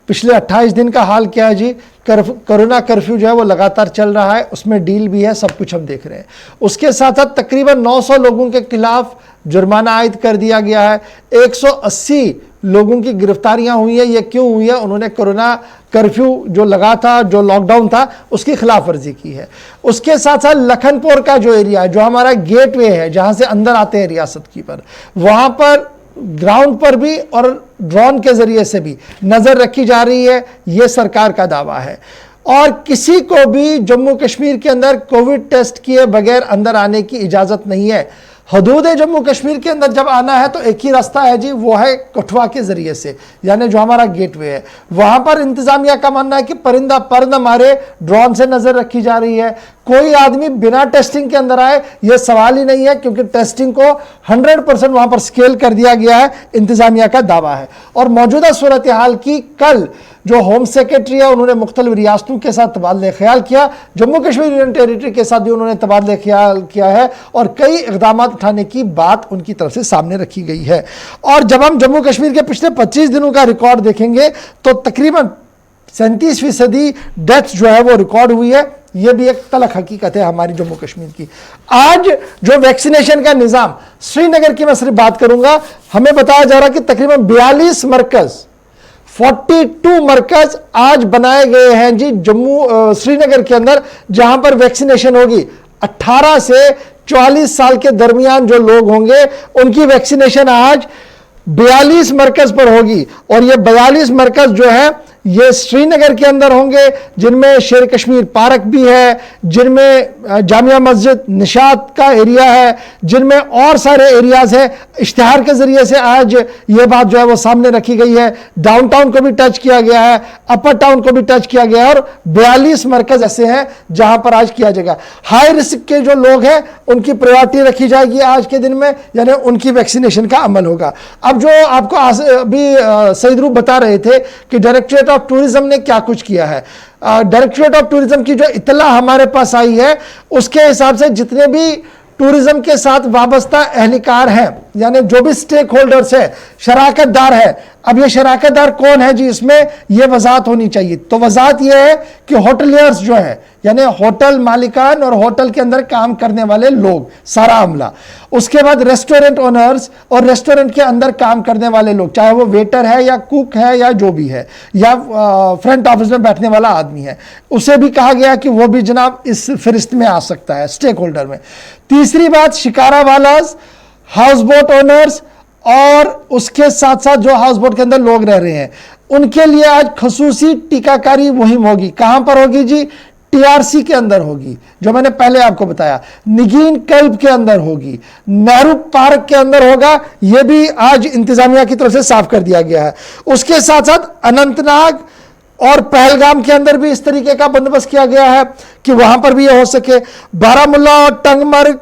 पिछले 28 दिन का हाल क्या है जी। कोरोना कर्फ्यू जो है वो लगातार चल रहा है, उसमें डील भी है, सब कुछ हम देख रहे हैं। उसके साथ साथ तकरीबन 900 लोगों के खिलाफ जुर्माना आयद कर दिया गया है। 180 लोगों की गिरफ्तारियां हुई है। ये क्यों हुई है? उन्होंने कोरोना कर्फ्यू जो लगा था, जो लॉकडाउन था, उसकी खिलाफ वर्जी की है। उसके साथ साथ लखनपुर का जो एरिया है, जो हमारा गेटवे है जहां से अंदर आते हैं रियासत की पर, वहां पर ग्राउंड पर भी और ड्रोन के जरिए से भी नजर रखी जा रही है। यह सरकार का दावा है। और किसी को भी जम्मू कश्मीर के अंदर कोविड टेस्ट किए बगैर अंदर आने की इजाजत नहीं है। हदूद जम्मू कश्मीर के अंदर जब आना है तो एक ही रास्ता है जी, वो है कठुआ के जरिए से, यानी जो हमारा गेटवे है। वहां पर इंतजामिया का मानना है कि परिंदा पर न मारे, ड्रोन से नजर रखी जा रही है। कोई आदमी बिना टेस्टिंग के अंदर आए यह सवाल ही नहीं है, क्योंकि टेस्टिंग को 100% वहां पर स्केल कर दिया गया है, इंतजामिया का दावा है। और मौजूदा सूरत हाल की कल जो होम सेक्रेटरी है उन्होंने मुख्तलिफ रियासतों के साथ तबादले ख्याल किया, जम्मू कश्मीर यूनियन टेरिटरी के साथ भी उन्होंने तबादले ख्याल किया है, और कई इकदाम उठाने की बात उनकी तरफ से सामने रखी गई है। और जब हम जम्मू कश्मीर के पिछले 25 दिनों का रिकॉर्ड देखेंगे तो तकरीबन 37% डेथ जो है वो रिकॉर्ड हुई है। यह भी एक तलख हकीकत है हमारी जम्मू कश्मीर की। आज जो वैक्सीनेशन का निज़ाम, श्रीनगर की मैं सिर्फ बात करूंगा, हमें बताया जा रहा है कि तकरीबन 42 मरकज, 42 मरकज आज बनाए गए हैं जी जम्मू श्रीनगर के अंदर, जहां पर वैक्सीनेशन होगी। 18 से 44 साल के दरमियान जो लोग होंगे उनकी वैक्सीनेशन आज 42 मरकज पर होगी। और ये 42 मरकज जो है ये श्रीनगर के अंदर होंगे, जिनमें शेर कश्मीर पार्क भी है, जिनमें जामिया मस्जिद निशात का एरिया है, जिनमें और सारे एरियाज है। इश्तिहार के जरिए से आज ये बात जो है वो सामने रखी गई है। डाउनटाउन को भी टच किया गया है, अपर टाउन को भी टच किया गया है, और 42 मरकज ऐसे हैं जहां पर आज किया जाएगा। हाई रिस्क के जो लोग हैं उनकी प्रायोरिटी रखी जाएगी आज के दिन में, यानी उनकी वैक्सीनेशन का अमल होगा। अब जो आपको अभी सईद रूप बता रहे थे कि डायरेक्टरेट ऑफ टूरिज्म ने क्या कुछ किया है, डायरेक्टरेट ऑफ टूरिज्म की जो इत्तला हमारे पास आई है उसके हिसाब से जितने भी टूरिज्म के साथ वाबस्ता एहलकार हैं, यानी जो भी स्टेक होल्डर्स है, शराकतदार है। अब ये शराकतदार कौन है जी, इसमें ये वजाहत होनी चाहिए। तो वजाहत ये है कि होटलियर्स जो है, यानी होटल मालिकान और होटल के अंदर काम करने वाले लोग, सारा अमला। उसके बाद रेस्टोरेंट ओनर्स और रेस्टोरेंट के अंदर काम करने वाले लोग, चाहे वो वेटर है या कुक है या जो भी है, या फ्रंट ऑफिस में बैठने वाला आदमी है, उसे भी कहा गया कि वो भी जनाब इस फहरिस्त में आ सकता है, स्टेक होल्डर में। तीसरी बात, शिकारा वालाज, हाउस बोट ओनर्स और उसके साथ साथ जो हाउस बोट के अंदर लोग रह रहे हैं, उनके लिए आज खसूसी टीकाकारी मुहिम होगी। कहां पर होगी जी? टीआरसी के अंदर होगी, जो मैंने पहले आपको बताया। निगीन कल्ब के अंदर होगी, नेहरू पार्क के अंदर होगा। यह भी आज इंतजामिया की तरफ से साफ कर दिया गया है। उसके साथ साथ अनंतनाग और पहलगाम के अंदर भी इस तरीके का बंदोबस्त किया गया है कि वहां पर भी यह हो सके। बारामुल्ला और टंगमर्ग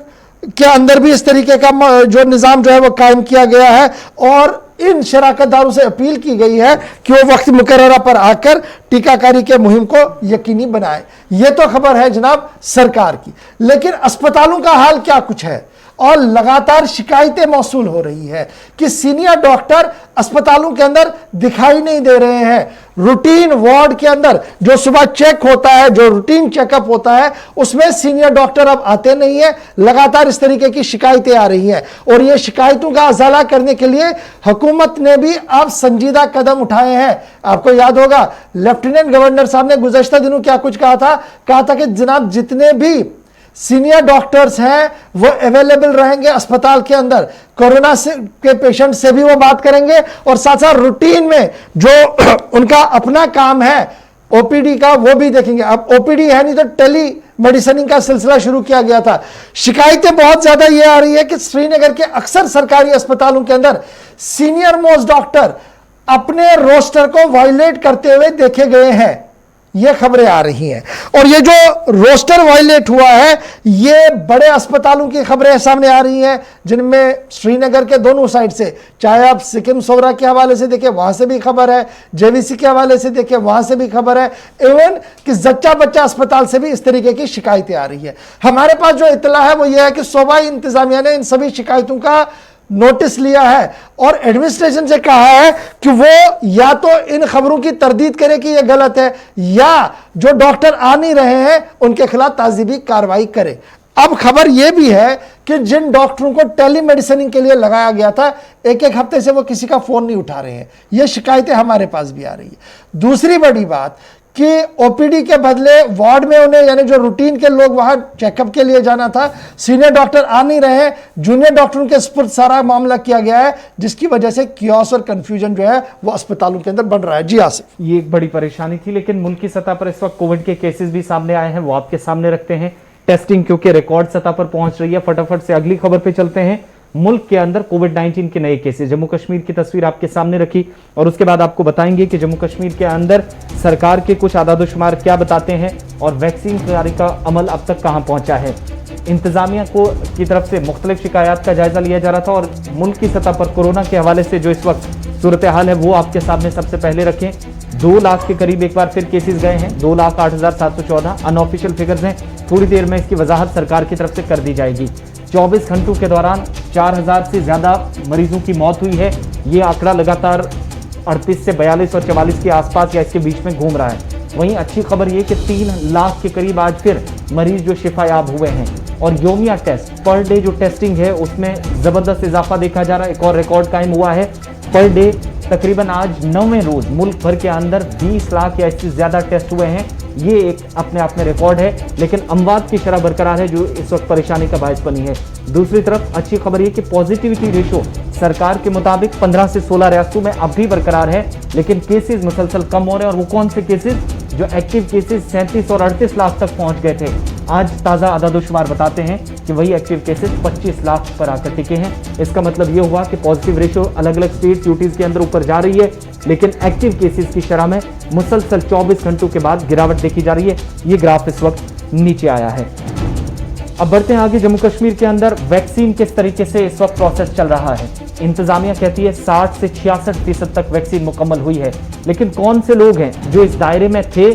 के अंदर भी इस तरीके का जो निजाम जो है वो कायम किया गया है, और इन शराकतदारों से अपील की गई है कि वो वक्त मुकर्ररा पर आकर टीकाकारी के मुहिम को यकीनी बनाएं। यह तो खबर है जनाब सरकार की, लेकिन अस्पतालों का हाल क्या कुछ है? और लगातार शिकायतें मौसूल हो रही है कि सीनियर डॉक्टर अस्पतालों के अंदर दिखाई नहीं दे रहे हैं। रूटीन वार्ड के अंदर जो सुबह चेक होता है, जो रूटीन चेकअप होता है, उसमें सीनियर डॉक्टर अब आते नहीं है। लगातार इस तरीके की शिकायतें आ रही हैं, और ये शिकायतों का अजाला करने के लिए हुकूमत ने भी अब संजीदा कदम उठाए हैं। आपको याद होगा लेफ्टिनेंट गवर्नर साहब ने गुज़श्ता दिनों क्या कुछ कहा था कि जनाब जितने भी सीनियर डॉक्टर्स हैं वो अवेलेबल रहेंगे अस्पताल के अंदर, कोरोना से के पेशेंट से भी वो बात करेंगे, और साथ साथ रूटीन में जो उनका अपना काम है ओपीडी का वो भी देखेंगे। अब ओपीडी है नहीं तो टेली मेडिसिनिंग का सिलसिला शुरू किया गया था। शिकायतें बहुत ज्यादा ये आ रही है कि श्रीनगर के अक्सर सरकारी अस्पतालों के अंदर सीनियर मोस्ट डॉक्टर अपने रोस्टर को वायलेट करते हुए देखे गए हैं। ये खबरें आ रही हैं, और ये जो रोस्टर वायलेट हुआ है, ये बड़े अस्पतालों की खबरें सामने आ रही हैं, जिनमें श्रीनगर के दोनों साइड से, चाहे आप सिकिम सोगरा के हवाले से देखें वहां से भी खबर है, जेवीसी के हवाले से देखें वहां से भी खबर है, इवन कि जच्चा बच्चा अस्पताल से भी इस तरीके की शिकायतें आ रही है। हमारे पास जो इत्तला है वो ये है कि सूबाई इंतजामिया ने इन सभी शिकायतों का नोटिस लिया है और एडमिनिस्ट्रेशन से कहा है कि वो या तो इन खबरों की तरदीद करे कि ये गलत है, या जो डॉक्टर आ नहीं रहे हैं उनके खिलाफ ताज़ीबी कार्रवाई करे। अब खबर यह भी है कि जिन डॉक्टरों को टेलीमेडिसिन के लिए लगाया गया था, एक एक हफ्ते से वो किसी का फोन नहीं उठा रहे हैं। ये शिकायतें हमारे पास भी आ रही है। दूसरी बड़ी बात कि ओपीडी के बदले वार्ड में उन्हें, यानी जो रूटीन के लोग वहां चेकअप के लिए जाना था, सीनियर डॉक्टर आ नहीं रहे हैं, जूनियर डॉक्टरों के स्पुर्द सारा मामला किया गया है, जिसकी वजह से कियोस और कंफ्यूजन जो है वो अस्पतालों के अंदर बढ़ रहा है। जी आसिफ, ये एक बड़ी परेशानी थी, लेकिन मुल्क की सतह पर इस वक्त कोविड के केसेस भी सामने आए हैं, वो आपके सामने रखते हैं। टेस्टिंग क्योंकि रिकॉर्ड सतह पर पहुंच रही है, फटाफट से अगली खबर पे चलते हैं। मुल्क के अंदर कोविड-19 के नए केसेस, जम्मू कश्मीर की तस्वीर आपके सामने रखी, और उसके बाद आपको बताएंगे कि जम्मू कश्मीर के अंदर सरकार के कुछ आदाद-ओ-शुमार क्या बताते हैं, और वैक्सीन तैयारी का अमल अब तक कहां पहुंचा है। इंतजामिया को की तरफ से मुख्तलिफ शिकायत का जायजा लिया जा रहा था, और मुल्क की सतह पर कोरोना के हवाले से जो इस वक्त सूरत हाल है वो आपके सामने सबसे पहले रखें। 2 लाख के करीब एक बार फिर केसेस गए हैं, 2,08,714 अनऑफिशियल फिगर्स हैं। थोड़ी देर में इसकी वजाहत सरकार की तरफ से कर दी जाएगी। 24 घंटों के दौरान 4,000 से ज्यादा मरीजों की मौत हुई है। ये आंकड़ा लगातार 38 से 42 और 44 के आसपास या इसके बीच में घूम रहा है। वहीं अच्छी खबर ये कि 3 लाख के करीब आज फिर मरीज जो शिफायाब हुए हैं, और योमिया टेस्ट पर डे जो टेस्टिंग है उसमें जबरदस्त इजाफा देखा जा रहा है। एक और रिकॉर्ड कायम हुआ है पर डे तकरीबन आज 9वें रोज मुल्क भर के अंदर 20 लाख या इससे ज्यादा टेस्ट हुए हैं। ये एक अपने आप में रिकॉर्ड है, लेकिन अमवात की शरह बरकरार है जो इस वक्त परेशानी का बायस बनी है। दूसरी तरफ अच्छी खबर ये कि पॉजिटिविटी रेशो सरकार के मुताबिक 15 से 16 रियासतों में अब भी बरकरार है, लेकिन केसेस मुसलसल कम हो रहे हैं। और वो कौन से केसेस? जो एक्टिव केसेस 37 और 38 लाख तक पहुंच गए थे, आज ताज़ा आदादोशुमार बताते हैं कि वही एक्टिव केसेस 25 लाख पर आकर टिके हैं। इसका मतलब ये हुआ कि पॉजिटिव रेशो अलग अलग स्टेट यूटीज के अंदर ऊपर जा रही है, लेकिन एक्टिव केसेस की शरह में मुसलसल 24 घंटों के बाद गिरावट देखी जा रही है। ये ग्राफ इस वक्त नीचे आया है। अब बढ़ते हैं आगे। जम्मू कश्मीर के अंदर वैक्सीन किस तरीके से इस वक्त प्रोसेस चल रहा है? इंतजामिया कहती है 60 से 66% तक वैक्सीन मुकम्मल हुई है, लेकिन कौन से लोग हैं जो इस दायरे में थे,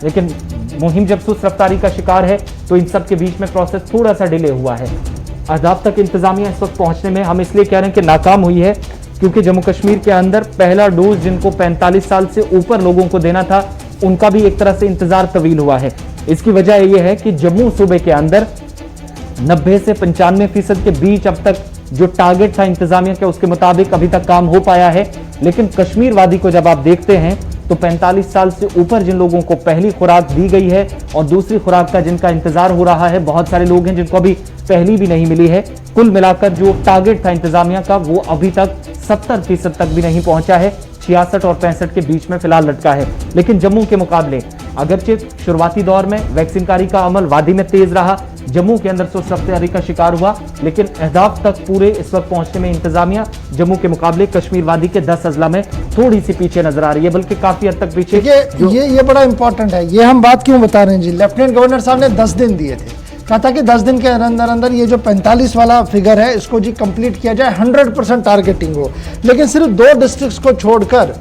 लेकिन मुहिम जब सुस्त रफ्तारी का शिकार है तो इन सब के बीच में प्रोसेस थोड़ा सा डिले हुआ है। अहदाफ तक इंतजामिया इस वक्त पहुंचने में हम इसलिए कह रहे हैं कि नाकाम हुई है क्योंकि जम्मू कश्मीर के अंदर पहला डोज जिनको 45 साल से ऊपर लोगों को देना था, उनका भी एक तरह से इंतजार तवील हुआ है। इसकी वजह यह है कि जम्मू सूबे के अंदर 90 से 95% के बीच अब तक जो टारगेट था इंतजामिया के, उसके मुताबिक अभी तक काम हो पाया है। लेकिन कश्मीर वादी को जब आप देखते हैं तो 45 साल से ऊपर जिन लोगों को पहली खुराक दी गई है और दूसरी खुराक का जिनका इंतजार हो रहा है, बहुत सारे लोग हैं जिनको अभी पहली भी नहीं मिली है। कुल मिलाकर जो टारगेट था इंतजामिया का वो अभी तक 70% तक भी नहीं पहुंचा है, 66 और 65 के बीच में फिलहाल लटका है। लेकिन जम्मू के मुकाबले अगरचे शुरुआती दौर में वैक्सीनकारी का अमल वादी में तेज रहा, जम्मू के अंदर सुस्त रफ्तारी का शिकार हुआ, लेकिन अहदाफ तक पूरे इस वक्त पहुंचने में इंतजामिया जम्मू के मुकाबले कश्मीर वादी के 10 अजला में थोड़ी सी पीछे नजर आ रही है, बल्कि काफी हद तक पीछे। ये बड़ा इंपॉर्टेंट है। ये हम बात क्यों बता रहे हैं जी? लेफ्टिनेंट गवर्नर साहब ने 10 दिन दिए थे, कहा था कि 10 दिन के अंदर अंदर ये जो 45 वाला फिगर है इसको जी कंप्लीट किया जाए, 100% टारगेटिंग हो। लेकिन सिर्फ 2 डिस्ट्रिक्ट्स को छोड़कर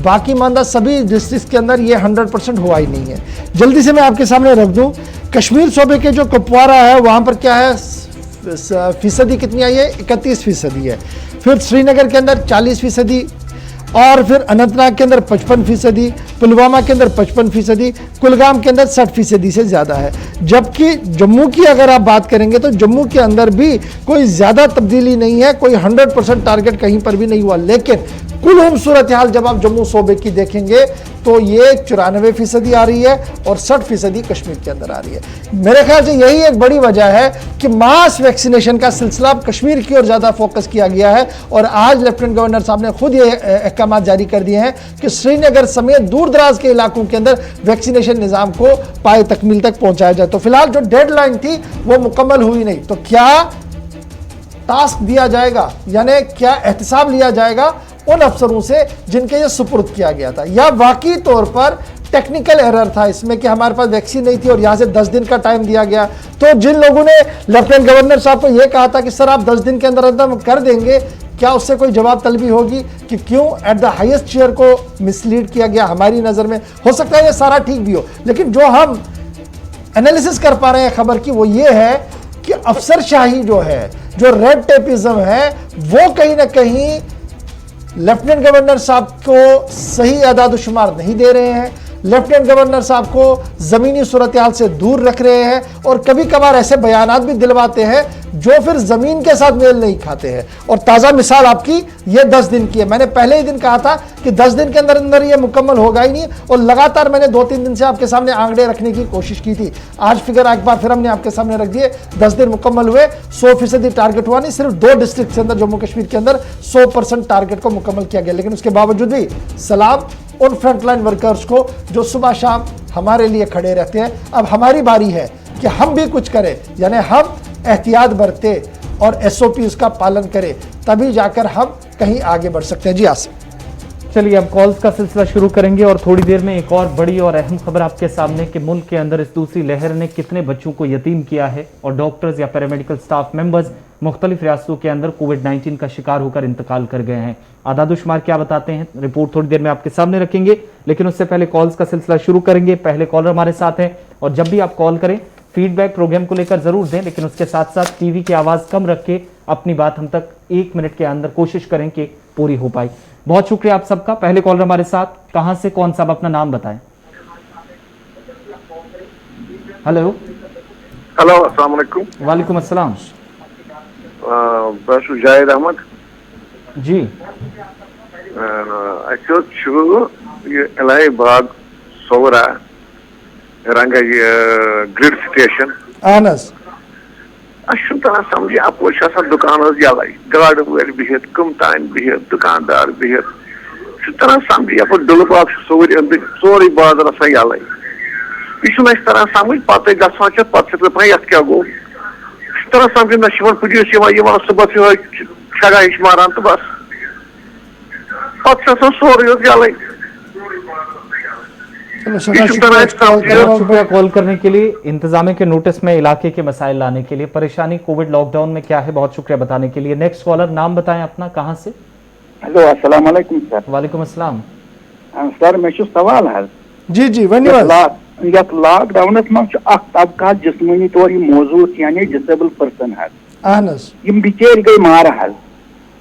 बाकी मानदा सभी डिस्ट्रिक्ट के अंदर ये 100% हुआ ही नहीं है। जल्दी से मैं आपके सामने रख दूं, कश्मीर सूबे के जो कुपवारा है वहां पर क्या है, फीसदी कितनी आई है? 31% है। फिर श्रीनगर के अंदर 40%, और फिर अनंतनाग के अंदर 55%, पुलवामा के अंदर 55%, कुलगाम के अंदर 60% से ज़्यादा है। जबकि जम्मू की अगर आप बात करेंगे तो जम्मू के अंदर भी कोई ज़्यादा तब्दीली नहीं है, कोई 100% टारगेट कहीं पर भी नहीं हुआ। लेकिन कुल सूरत हाल जब आप जम्मू सूबे की देखेंगे तो ये 94% आ रही है और 60% कश्मीर के अंदर आ रही है। मेरे ख्याल से यही एक बड़ी वजह है कि मास वैक्सीनेशन का सिलसिला कश्मीर की ओर ज़्यादा फोकस किया गया है। और आज लेफ्टिनेंट गवर्नर साहब ने खुद ये अहकाम जारी कर दिए हैं कि श्रीनगर समेत दूर दराज के इलाकों के अंदर वैक्सीनेशन निज़ाम को पाए तकमील तक पहुंचाया जाए। तो फिलहाल जो डेडलाइन थी वो मुकम्मल हुई नहीं, तो क्या टास्क दिया जाएगा, यानी क्या एहतसाब लिया जाएगा उन अफसरों से जिनके ये सुपुर्द किया गया था, या वाकई तौर पर टेक्निकल एरर था इसमें कि हमारे पास वैक्सीन नहीं थी और यहाँ से 10 दिन का टाइम दिया गया। तो जिन लोगों ने लेफ्टिनेंट गवर्नर साहब को यह कहा था कि सर आप 10 दिन के अंदर अंदर कर देंगे, क्या उससे कोई जवाब तलबी होगी कि क्यों एट द हाईएस्ट चेयर को मिसलीड किया गया? हमारी नज़र में हो सकता है ये सारा ठीक भी हो, लेकिन जो हम एनालिसिस कर पा रहे हैं खबर की वो ये है कि अफसरशाही जो है, जो रेड टेपिज्म है, वो कहीं ना कहीं लेफ्टिनेंट गवर्नर साहब को सही आदाद-ओ-शुमार नहीं दे रहे हैं, लेफ्टिनेंट गवर्नर साहब को ज़मीनी सूरत हाल से दूर रख रहे हैं और कभी कभार ऐसे बयानात भी दिलवाते हैं जो फिर ज़मीन के साथ मेल नहीं खाते हैं। और ताज़ा मिसाल आपकी ये 10 दिन की है। मैंने पहले ही दिन कहा था कि 10 दिन के अंदर अंदर ये मुकम्मल होगा ही नहीं, और लगातार मैंने 2-3 दिन से आपके सामने आंकड़े रखने की कोशिश की थी। आज फिगर एक बार फिर हमने आपके सामने रख दिए। 10 दिन मुकम्मल हुए, 100% टारगेट हुआ नहीं, सिर्फ 2 डिस्ट्रिक्ट के अंदर जम्मू कश्मीर के अंदर 100% टारगेट को मुकम्मल किया गया। लेकिन उसके बावजूद भी सलाम उन फ्रंटलाइन वर्कर्स को जो सुबह शाम हमारे लिए खड़े रहते हैं। अब हमारी बारी है कि हम भी कुछ करें, यानी हम एहतियात बरते और SOPs का पालन करें, तभी जाकर हम कहीं आगे बढ़ सकते हैं। जी आसिफ। चलिए अब कॉल्स का सिलसिला शुरू करेंगे और थोड़ी देर में एक और बड़ी और अहम खबर आपके सामने कि मुल्क के अंदर इस दूसरी लहर ने कितने बच्चों को यतीम किया है और डॉक्टर्स या पैरामेडिकल स्टाफ मेंबर्स मुख्तलिफ रियासतों के अंदर कोविड-19 का शिकार होकर इंतकाल कर गए हैं। आदादुशुमार क्या बताते हैं, रिपोर्ट थोड़ी देर में आपके सामने रखेंगे, लेकिन उससे पहले कॉल्स का सिलसिला शुरू करेंगे। पहले कॉलर हमारे साथ हैं और जब भी आप कॉल करें फीडबैक प्रोग्राम को लेकर जरूर दें, लेकिन उसके साथ साथ टीवी की आवाज़ कम रख के अपनी बात हम तक 1 मिनट के अंदर कोशिश करें कि पूरी हो पाए। बहुत शुक्रिया आप सबका। पहले कॉलर हमारे साथ, कहां से कौन सा, अपना नाम बताएं। हेलो हेलो, अस्सलाम वालेकुम। वालेकुम अस्सलाम। जाहिद अहमद जी, बाग सोवरा रंग ग्रिड स्टेशन अहनस तरह समझ अप दुकान यल गाड़ वल बिहित कम तान बिहित दुकानदार बिहित तरह समझ यप डुल बाग सोर अंद सोरे बाजार यल यह तरह समझ पे गसान पे पे क्या गो तरह समझ ना पुलिस सुबह छगा हिश मारान तो बस पे सोरे यल शुक्रिया कॉल करने के लिए, इंतजामिया के नोटिस में इलाके के मसाइल लाने के लिए। परेशानी कोविड लॉकडाउन में क्या है, बहुत शुक्रिया बताने के लिए। नेक्स्ट कॉलर, नाम बताएं अपना, कहां से? हेलो अस्सलाम वालेकुम सर। वालेकुम अस्सलाम सर मे सवाल है। जी जी वन लॉकडाउन मज तबका जिस्मानी तौर मौजूद यानी डिसेबल पर्सन अहनस बिचार गई मार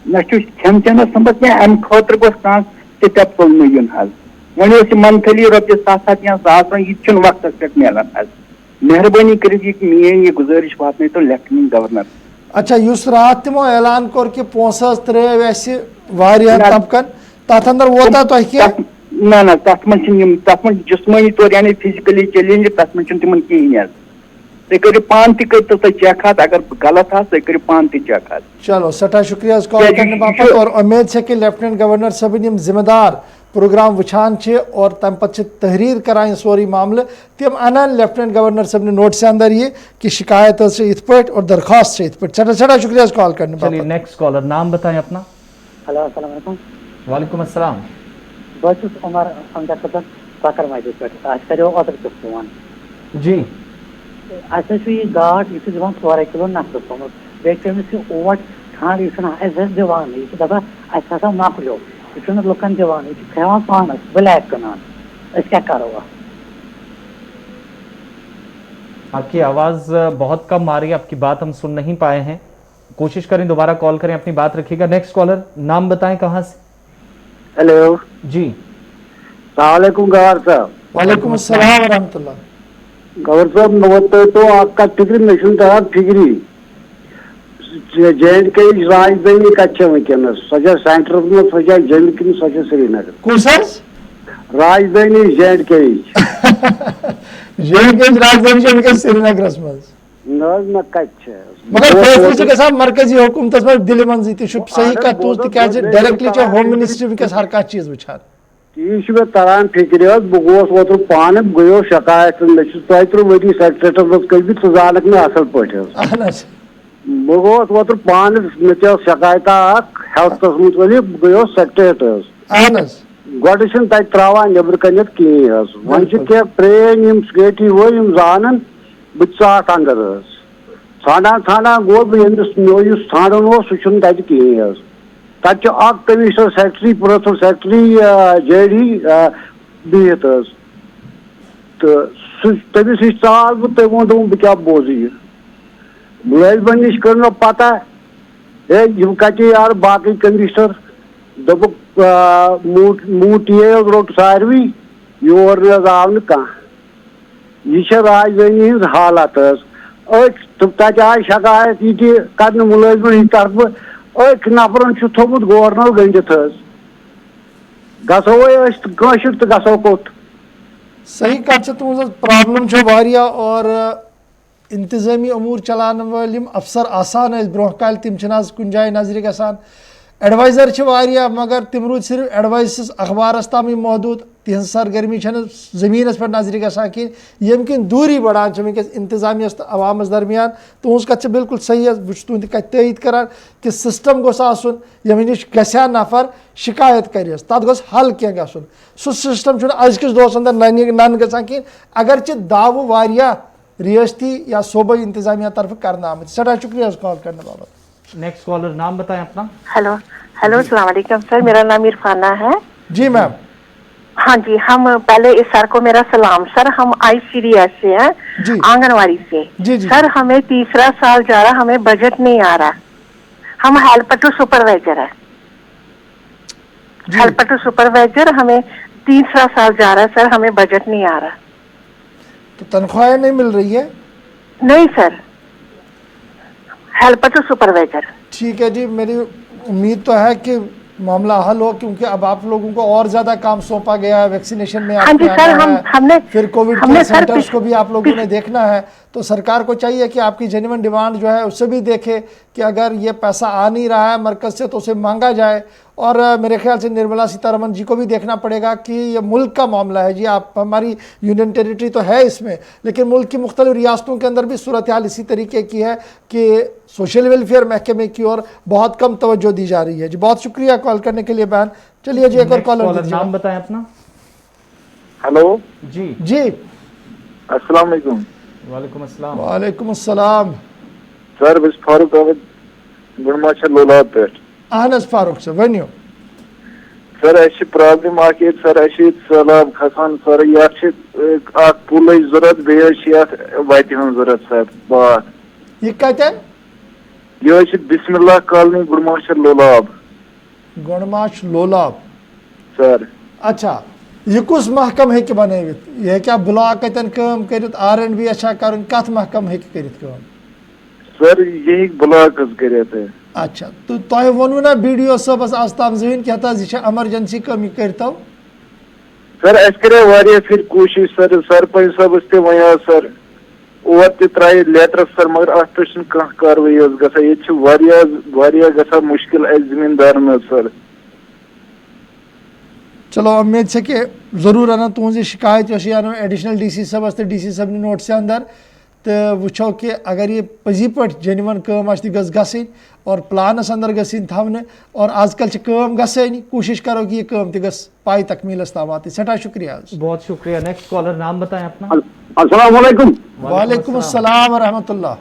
ना खेन चेनस नंबर क्या अम खतर गोस स्टेप तुलने यून वन मंथली रोपये 700 या 1000 यह वक्त पे मिलान मेहरबानी कर मेन यह गुजारिश वात तो लेफ्टिनेंट गवर्नर। अच्छा युस रात तमो ऐलान कोर कि पोंसा त्रेव ऐसे वारिया तबकन तथ अंदर वोता तो क्या ना ना तथ मन जिस्मानी तौर यानी फिजिकली चैलेंज तथ मन तिमन कहीं तुम करो पान तो चेक अगर गलत तुम करो पान चेक। चलो सठा शुक्रिया कॉल करने बापत और उम्मीद है कि लेफ्टिनेंट गवर्नर सब जिम्मेदार प्रोग्राम वुचान और तम पे तहरीर करान सोरी मामले तम अनान लेफ्टिनेंट गवर्नर सब ने नोटिस अंदर ये कि शिकायत इत पे और दरख्वास्त इत पे। चटा चटा शुक्रिया कॉल करने। चलिए नेक्स्ट कॉलर, नाम बताएं अपना। हेलो अस्सलाम वालेकुम। वालेकुम अस्सलाम। बहुत उमर हमदा खबर साकर माइज पे आज करो ऑर्डर पे फोन जी अच्छा ये गाट ये दिवान 4 किलो नफर पमत बेकन से ओट खान इसना एज दिवान ये दबा अच्छा माखलो इसने लोकन दिवान ये खेवा पान ब्लैक कनान इस क्या करोगा? आपकी आवाज बहुत कम आ रही है, आपकी बात हम सुन नहीं पाए हैं। कोशिश करें दोबारा कॉल करें, अपनी बात रखिएगा। नेक्स्ट कॉलर, नाम बताएं कहां से? हेलो जी सलामकुम गवर साहब। वालेकुम अस्सलाम व रहमतुल्लाह। गवर साहब नमस्ते। तो आपका फिक्री मिशन था फिक्री जैन के राजधानी कच्चे वनस सजा सेंटर में सजा जम्मू कि सजा श्रीनगर कुछ राजधानी जैन के राजधानी श्रीनगर न कच्चे मगर फैसले गसान मरकजी हुकूमत में दिल मंजी सही कत तूज तक डायरेक्टली होम मिनिस्ट्री वनस हर कह चीज वुचान यह मे तरान फिक्र बह गोस ओतर पान गो शिकायत मे 3 वरी सेक्रेटरी मज कर जानक मे असल पे बह गोस ओतर पान मे शिकायत हेल्थस मुतलिक गो सेक्रेटरी गोड त्रावान नबर कन कहें वन क्या प्रेन सिक्योरिटी वो जान बह चाट अंदर ाना ाना गो मे ान सह कहें तक कमिश्नर सेक्रेटरी प्रोफेसर सेक्रेटरी जेडी बिहित तो तमिस नश चाल बह तम वो दोप बह क्या बोज यह मुलाजमन नश कर मे पता यम कटे यार बाकी कमिश्नर दोप मू टी रोट सारवी योर आव न यह राजधानी हज हालत तत आय शिकायत यह कर मुलाजमन तरफ नफरन थोमुत गवर्नर गंडित गशर तो गो कोत सही कत तुज प्रॉब्लम और इंतजामी अमूर चलान वाल अफसर आसान ब्रोह काल तम कुन जाए नजर गसान एडवाइजर मगर तम रूद सिर्फ एडवाइस अखबारस ताम महदूद तिहज सरगर्मी जमीन पे नजर गसान कहें यम किन दूरी बढ़ान वनस इंतजामिया तो अवामस दरमियान तुज कत बिल्कुल सही बह तुंद कत तयद करान कि सिस्टम गोस आसन यम नश गसा नफर शिकायत कर तथ गोस हल क्या गसन सह सिस्टम अजकिस दोस अंदर नन गसान कहें अगरचे दाव वारिया रियासती या सूबाई इंतजामिया तरफ करना आमत। सड़ा शुक्रिया कॉल करने बाबत। नेक्स्ट कॉलर, नाम बताएं अपना। हेलो हेलो अस्सलाम वालेकुम सर, मेरा नाम इरफाना है। जी मैम। हाँ जी, हम पहले इस सर को मेरा सलाम। सर हम ICDS से हैं, आंगनवाड़ी से। जी जी। सर हमें 3रा साल जा रहा, हमें बजट नहीं आ रहा। हम हेल्पर टू सुपरवाइजर है, हेल्पर टू सुपरवाइजर हमें 3रा साल जा रहा है सर, हमें बजट नहीं आ रहा। तो तनख्वाहें नहीं मिल रही है? नहीं सर, हेल्पर टू सुपरवाइजर। ठीक है जी, मेरी उम्मीद तो है कि मामला हल हो, क्योंकि अब आप लोगों को और ज्यादा काम सौंपा गया है, वैक्सीनेशन में हाँ जी आपके सर, आना है, हमने फिर कोविड हमने केयर सर सेंटर्स को भी आप लोगों ने देखना है। तो सरकार को चाहिए कि आपकी जेन्युइन डिमांड जो है उससे भी देखे कि अगर ये पैसा आ नहीं रहा है मरकज से तो उसे मांगा जाए। और मेरे ख्याल से निर्मला सीतारमण जी को भी देखना पड़ेगा कि ये मुल्क का मामला है जी, आप हमारी यूनियन टेरिटरी तो है इसमें, लेकिन मुल्क की मुख्तलिफ रियासतों के अंदर भी सूरत हाल इसी तरीके की है कि सोशल वेलफेयर महकमे की ओर बहुत कम तवज्जो दी जा रही है जी। बहुत शुक्रिया कॉल करने के लिए बहन। चलिए जी एक और कॉलर, नाम बताएं अपना। हेलो जी जी, अस्सलाम वालेकुम। वालेकुम अस्सलाम। वालेकुम अस्सलाम सर, बस फारूक अहमद गुणमाशा लोलाब पे। अहन हज फारूक सर वनियो। सर ऐसी प्रॉब्लम आके सर ऐसी सैलाब खसान सर यार पुल जरूरत बेहद वत जरूरत सर बात ये कतन ये बिस्मिल्लाह कॉलोनी गुणमाशा लोलाब। गुणमाश लोलाब सर अच्छा, ये कुछ महकम है बनवित, यह क्या ब्लॉक कतन काम कर R&B अच्छा कर कत महकम है कर सर यही ब्लॉक कर। अच्छा, तो तुम वनु ना BDO सबस आज ताम जमीन कि यह एमरजेंसी कम यह करतो सर अस करे फिर कोशिश सर, सरपंच साहब ते वन सर और त्राय लेटर सर, मगर अत पे कह कार्रवाई ये गसा मुश्किल जमींदार सर। चलो उम्मीद से कि जरूर आना तुझ शिकायत एडिशनल DC सबस तो DC सब नोट से अंदर तो वो कि अगर ये पजी पे जेन्युइन कम गई और प्लानस अंदर गई थवने और आजकल कम गई, कोशिश करो कि ये कम पाई तकमीलस ताम वात। सठा शुक्रिया, बहुत शुक्रिया। नेक्स्ट कॉलर नाम बताएं अपना। अस्सलाम वालेकुम। वालेकुम अस्सलाम व रहमतुल्लाह।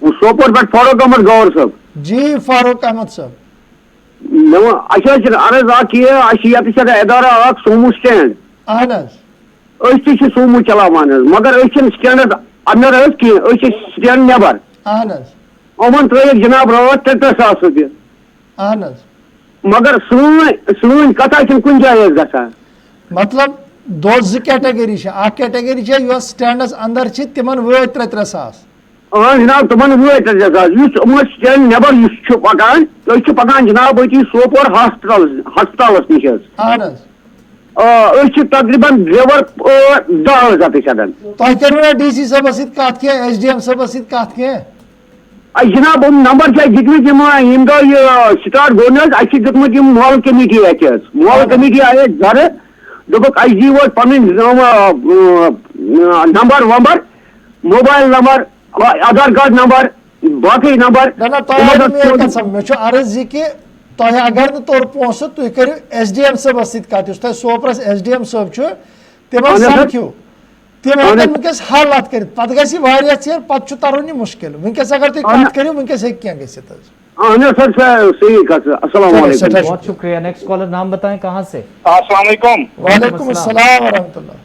सोपोर पे फारूक अहमद गौर साहब। जी फारूक अहमद साहब, अर्ज इदारा सोमू स्टैंड सोमू चलावान, मगर स्टैंड अंदर स्टैंड नबर उमन त्र जनाब रात 3 सास रुपये, मगर सून कथा कुन जाए गसान। मतलब दो कैटेगरी कैटेगरी स्टैंडस अंदर तिम वो 3 सास। जनाब तुम वो 3 सास स्टैंड नबर पकान पकान जनाब वो सोपोर हस्पताल नश तकरीबन ड्राइवर 10,000 तुम DC सबस कत SDM सबस कत जनाब नंबर दिखमित स्टार्ट गो दिखमुत मोहल कमेटी मोहल कमेटी आये घर दोपक वो पन नंबर वंबर मोबाइल नंबर आधार कार्ड नंबर बाकी नंबर मे अर्ज कि तुम अगर तोर पोस तुम करो SDM सबस कत सोपरस SDM सब तिम समझो तिम वनकस हल अत कर पे गई पे तरन मुश्किल वनकस अगर तुम कत करो वनकस बहुत शुक्रिया। नेक्स्ट कॉलर नाम बताएं कहां से। अस्सलाम वालेकुम। वालेकुम अस्सलाम व रहमतुल्लाह।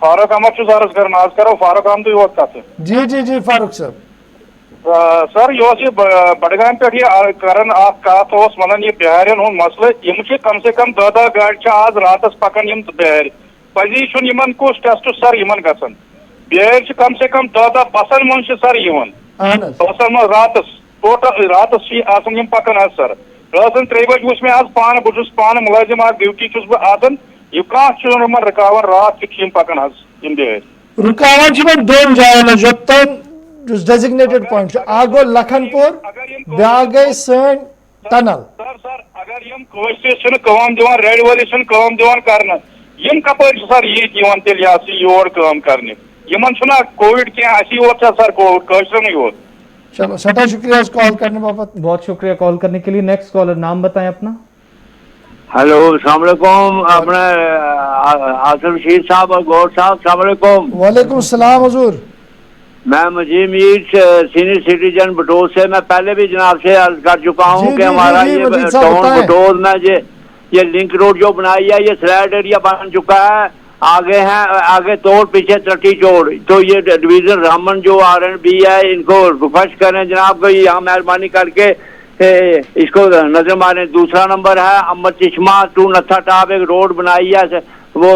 फारूक अहमद अर्ज कर आज करो फारूक अहमद यो कत। जी जी जी फारूक साहब। सर यह बडगाम पे करन कत वन यह बिहार हूं मसल कम से कम 10 गाड़ी आज रात पकान बिहार पजी कुछ टेस्ट सर गसन बिहार कम से कम 10 बसन मन सर बसन मन रात टोटल रात पकान सर रात 3 बज वो मे आज पान मुलाजिम आज ड्यूटी आसान यह कह रुकावन रात पकान बिहार रुकावन 2 जायन डेजिग्नेटेड पॉइंट गो लखनपुर ब्या गई सन टनल। सर अगर कम दिवान रेड वाले कम दिवान कर कपर सर ये योर कम करने कोविड क्या सर कोविड योर। चलो सठा शुक्रिया कॉल करने बाबत। बहुत शुक्रिया कॉल करने के लिए। नेक्स्ट कॉलर नाम बताएं अपना। हेलो अस्सलाम वालेकुम, अपना आसिफ शीर साहब और गौर साहब अस्सलाम वालेकुम। वालेकुम सलाम हुजूर। मैं मुजीब मीर सीनियर सिटीजन बटोद से मैं पहले भी जनाब से अर्ज कर चुका हूँ कि हमारा ये टाउन बटोद में ये लिंक रोड जो बनाई है ये स्लैड एरिया बन चुका है, आगे तोड़ पीछे त्रटी चोड़, तो ये डिवीजन रामन जो R&B है इनको रिक्वेस्ट करें जनाब को यहाँ मेहरबानी करके इसको नजर मारें। दूसरा नंबर है अमर चश्मा टू नत्था टाप एक रोड बनाई है वो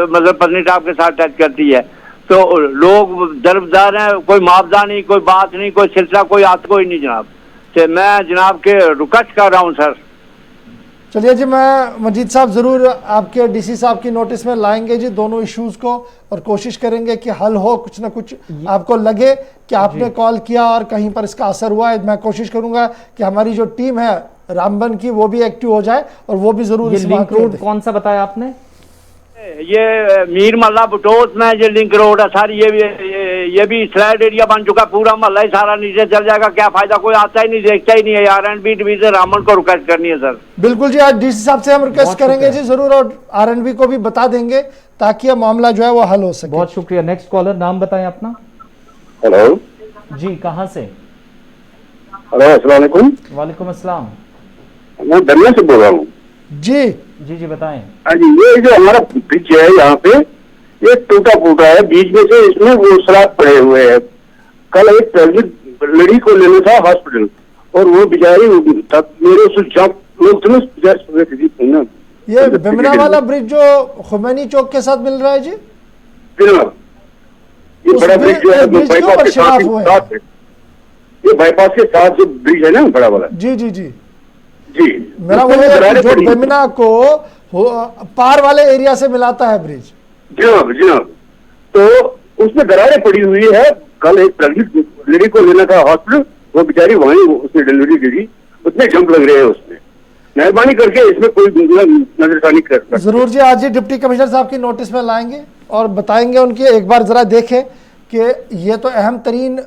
मतलब पत्नी टाप के साथ टच करती है, तो लोग दरबदार हैं, कोई मुआवजा नहीं, कोई बात नहीं, कोई सिलसिला कोई हाथ कोई नहीं जनाब। तो मैं जनाब के रिक्वेस्ट कर रहा हूँ सर। चलिए जी, मैं मजीद साहब ज़रूर आपके डीसी साहब की नोटिस में लाएंगे जी दोनों इश्यूज़ को, और कोशिश करेंगे कि हल हो, कुछ ना कुछ आपको लगे कि आपने कॉल किया और कहीं पर इसका असर हुआ है। मैं कोशिश करूंगा कि हमारी जो टीम है रामबन की वो भी एक्टिव हो जाए और वो भी ज़रूर। ये लिंक रोड कौन सा बताया आपने? ये मीर मोहल्ला बटोत में जो लिंक रोड है सर, ये भी स्लाइड एरिया बन चुका, पूरा मोहल्ला ही सारा नीचे चल जाएगा। क्या फायदा, कोई आता ही नहीं, देखता ही नहीं है। R&B डिवीजन रामबन को रिक्वेस्ट करनी है सर। बिल्कुल जी, आज डीसी साहब से हम रिक्वेस्ट करेंगे जी जरूर, और R&B को भी बता देंगे ताकि यह मामला जो है वो हल हो सके। बहुत शुक्रिया। नेक्स्ट कॉलर, नाम बताएं अपना। हेलो जी, कहाँ से? हेलो, अस्सलाम वालेकुम। वालेकुम अस्सलाम। मैं दरिया से बोल रहा हूँ जी। जी जी बताएं। हाँ जी, ये जो हमारा ब्रिज है यहाँ पे, ये टूटा फूटा है, बीच में से इसमें वो सराब पड़े हुए हैं। कल एक प्रेगनेंट लड़की को लेना था हॉस्पिटल, और वो बेचारी मेरे उस लोग ना, ये बिमना वाला ब्रिज जो खुमैनी चौक के साथ मिल रहा है जी, ये बड़ा ब्रिज जो है बाईपास के साथ, ये बाईपास के साथ जो ब्रिज है ना बड़ा वाला। जी जी जी जी, मेरा वो है जो बिमना को पार वाले एरिया से मिलाता है ब्रिज। जनाब जनाब, तो उसमें दरारें पड़ी हुई है। कल एक प्रेगनेंट लेडी को लेना था हॉस्पिटल, वो बेचारी वहीं उसने डिलीवरी दे दी, उतने जंप लग रहे हैं उसमें। मेहरबानी करके इसमें कोई नजरसानी कर। जरूर जी, आज ही डिप्टी कमिश्नर साहब की नोटिस में लाएंगे और बताएंगे उनकी, एक बार जरा देखें कि ये तो अहम तरीन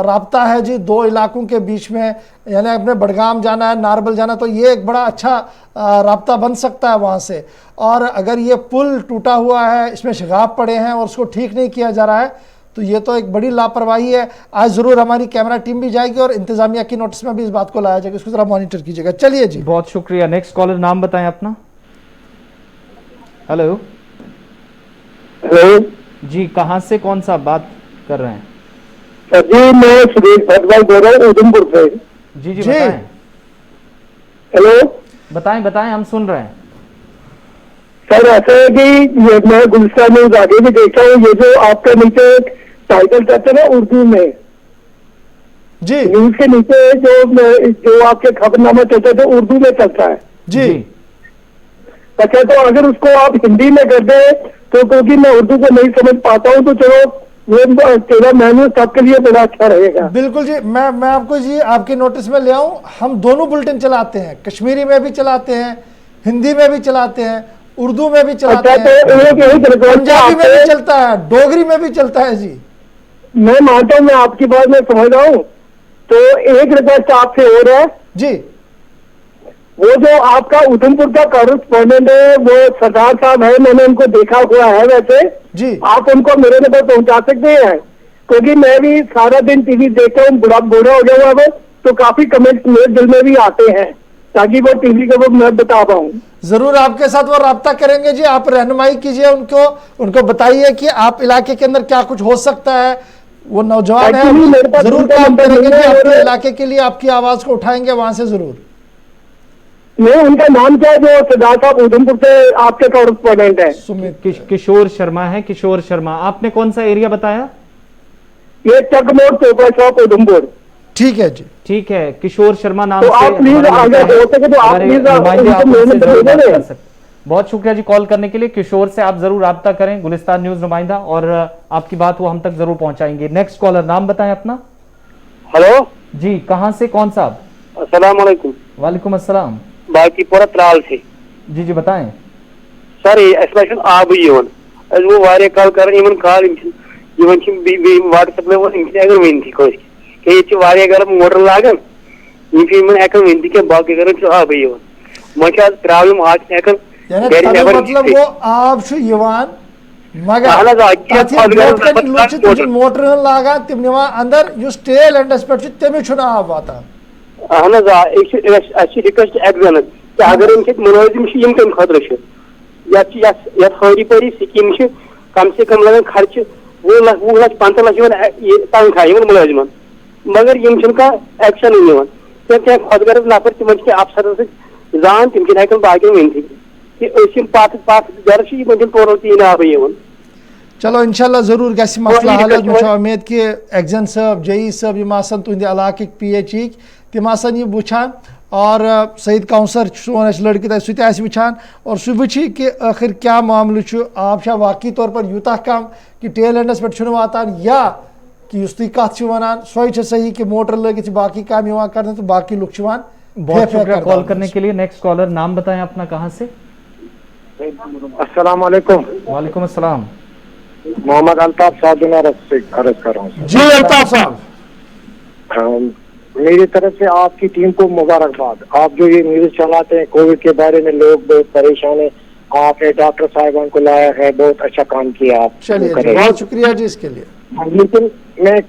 राब्ता है जी दो इलाकों के बीच में, यानी अपने बडगाम जाना है, नारबल जाना, तो ये एक बड़ा अच्छा राब्ता बन सकता है वहाँ से। और अगर ये पुल टूटा हुआ है, इसमें शगाब पड़े हैं और उसको ठीक नहीं किया जा रहा है, तो ये तो एक बड़ी लापरवाही है। आज ज़रूर हमारी कैमरा टीम भी जाएगी और इंतजामिया की नोटिस में भी इस बात को लाया जाएगा, इसको ज़रा मॉनिटर कीजिएगा। चलिए जी, बहुत शुक्रिया। नेक्स्ट कॉलर, नाम बताएं अपना। हेलो हेलो जी, कहाँ से, कौन सा बात कर रहे हैं? सर जी, मैं सुरेश भट्टभाई बोल रहा हूँ उधमपुर से। जी जी बताएं। हेलो, बताएं बताएं, हम सुन रहे हैं। सर ऐसा है कि मैं गुलिस्तान न्यूज आगे भी देखा हूँ, ये जो आपके नीचे टाइटल कहते हैं ना उर्दू में जी, न्यूज के नीचे जो आपके खबरनामा चलते थे उर्दू में चलता है जी। अच्छा, तो अगर उसको आप हिंदी में कर दे तो, क्योंकि मैं उर्दू को नहीं समझ पाता हूँ, तो चलो वो तेरा मैनुअल सबके लिए बड़ा अच्छा रहेगा। बिल्कुल जी, मैं आपको जी आपकी नोटिस में ले आऊं। हम दोनों बुलेटिन चलाते हैं, कश्मीरी में भी चलाते हैं, हिंदी में भी चलाते हैं, उर्दू में भी चलाते हैं, पंजाबी में भी चलता है, डोगरी में भी चलता है जी। मैं मानता हूँ, मैं आपकी बात में समझ रहा हूँ। तो एक रिक्वेस्ट आपसे हो रहा है जी, वो जो आपका उधमपुर का कॉरेस्पॉन्डेंट है वो सरदार साहब है, मैंने उनको देखा हुआ है वैसे जी, आप उनको मेरे नंबर पहुंचा सकते हैं, क्योंकि मैं भी सारा दिन टीवी देखता हूँ, बूढ़ा हो गया हुआ है, तो काफी कमेंट्स मेरे दिल में भी आते हैं, ताकि वो टीवी के वो मैं बता पाऊँ। जरूर आपके साथ वो राब्ता करेंगे जी, आप रहनुमाई कीजिए उनको बताइए कि आप इलाके के अंदर क्या कुछ हो सकता है। वो नौजवान है, जरूर काम करेंगे जी आपके इलाके के लिए, आपकी आवाज को उठाएंगे वहां से जरूर। नहीं, उनका नाम क्या है जो सरदार साहब उधमपुर से आपके कॉरेस्पॉन्डेंट है? किशोर शर्मा है। किशोर शर्मा, आपने कौन सा एरिया बताया? ये चकमोड़ चोपड़ा चौक उधमपुर। ठीक है जी, ठीक है। किशोर शर्मा नाम तो से आप प्लीज अगर हो सके तो आप प्लीज। बहुत शुक्रिया जी कॉल करने के लिए। किशोर से आप जरूर राब्ता करें, गुलिस्तान न्यूज नुमाइंदा, और आपकी बात वो हम तक जरूर पहुंचाएंगे। नेक्स्ट कॉलर, नाम बताएं अपना। हेलो जी, कहाँ से, कौन साहब? अस्सलाम वालेकुम। वालेकुम अस्सलाम। बाकीपुरा त्राल से। जी जी बताएं। सर एक्सप्रेशन आब यवन वो वारे कॉल कर इवन कॉल इवन व्हाट्सएप में वो अगर विनती कि ये वारे गरम मोटर लागन इन हेकन विनती के बाकी कर आब यवन मजा प्रॉब्लम आज हेकन मतलब वो आब यवान मगर मोटर लागान तम अंदर टेल एंडस पे तमिस आब वातान। अहन रिक्वेस्ट एग्जान कि अगर मुलाजिम कम खतर हरी परी स्कीम कम से कम लगन खर्च 20 लाख 15 लाख तनख्वाह मुलाजिमन, मगर एक्शन क्या खुदगर्ज नफर तम अफसर जान तम हेकन बाकी वन कि पत गर टोटल 3 आब यवन। चलो इंशाल्लाह जरूर गसी मसला हल। मे उम्मीद कि एग्जन साहब, JE साहब तुंद इलाक PH तिम आसन ये वुछान और सईद काउंसर सोन लड़की तक सह वुछान और सह वुची कि आखिर क्या मामल आब वाकई तौर पर यूता कम कि टेल एंडस पे वातान या कि तुम कत वनान सो सही कि मोटर लगित बाकी काम कर तो बाकी लुक बहुत शुक्रिया कॉल करने के लिए। नेक्स्ट कॉलर, नाम बताएं अपना, कहाँ से? अस्सलाम वालेकुम। वालेकुम अस्सलाम। मोहम्मद अल्ताफ साधुना से अर्ज कर रहा हूँ। जी अल्ताफ साहब, मेरी तरफ से आपकी टीम को मुबारकबाद। आप जो ये न्यूज चलाते हैं कोविड के बारे में, लोग बहुत परेशान है, आपने डॉक्टर साहिबान को लाया है, बहुत अच्छा काम किया आप। चलिए बहुत शुक्रिया जी इसके लिए। लेकिन मैं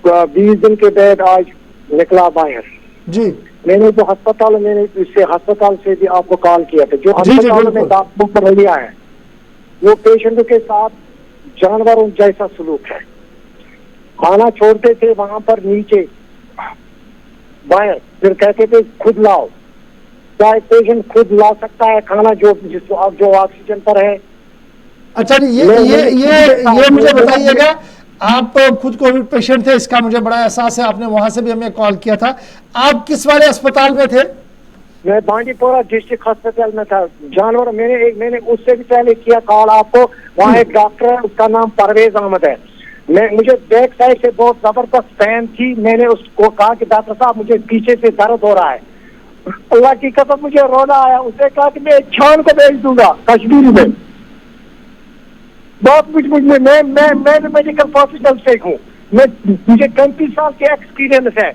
20 दिन के बाद आज निकला बाहर जी, मैंने जो अस्पताल, मैंने इससे अस्पताल से भी आपको कॉल किया था, जो अस्पताल में डॉक्टरों का रवैया है वो पेशेंटों के साथ जानवरों जैसा सलूक है। खाना छोड़ते थे वहां पर नीचे बाहर, फिर कहते थे खुद लाओ। क्या पेशेंट खुद ला सकता है खाना जो ऑक्सीजन पर है? अच्छा ये मुझे बताइएगा, आप खुद कोविड पेशेंट थे, इसका मुझे बड़ा एहसास है, आपने वहां से भी हमें कॉल किया था। आप किस वाले अस्पताल में थे? मैं बांडीपोरा डिस्ट्रिक्ट हॉस्पिटल में था। जानवर मैंने उससे भी पहले किया कॉल आपको। वहाँ एक डॉक्टर है, उसका नाम परवेज अहमद है। मुझे बैक साइड से बहुत जबरदस्त पेन थी। मैंने उसको कहा कि डॉक्टर साहब मुझे पीछे से दर्द हो रहा है। अल्लाह की कसम मुझे रोना आया। उसने कहा कि मैं छान को भेज दूंगा कश्मीर में। बहुत कुछ मुझे मैं मेडिकल प्रोफेशनल से हूँ, मुझे 35 साल के एक्सपीरियंस है,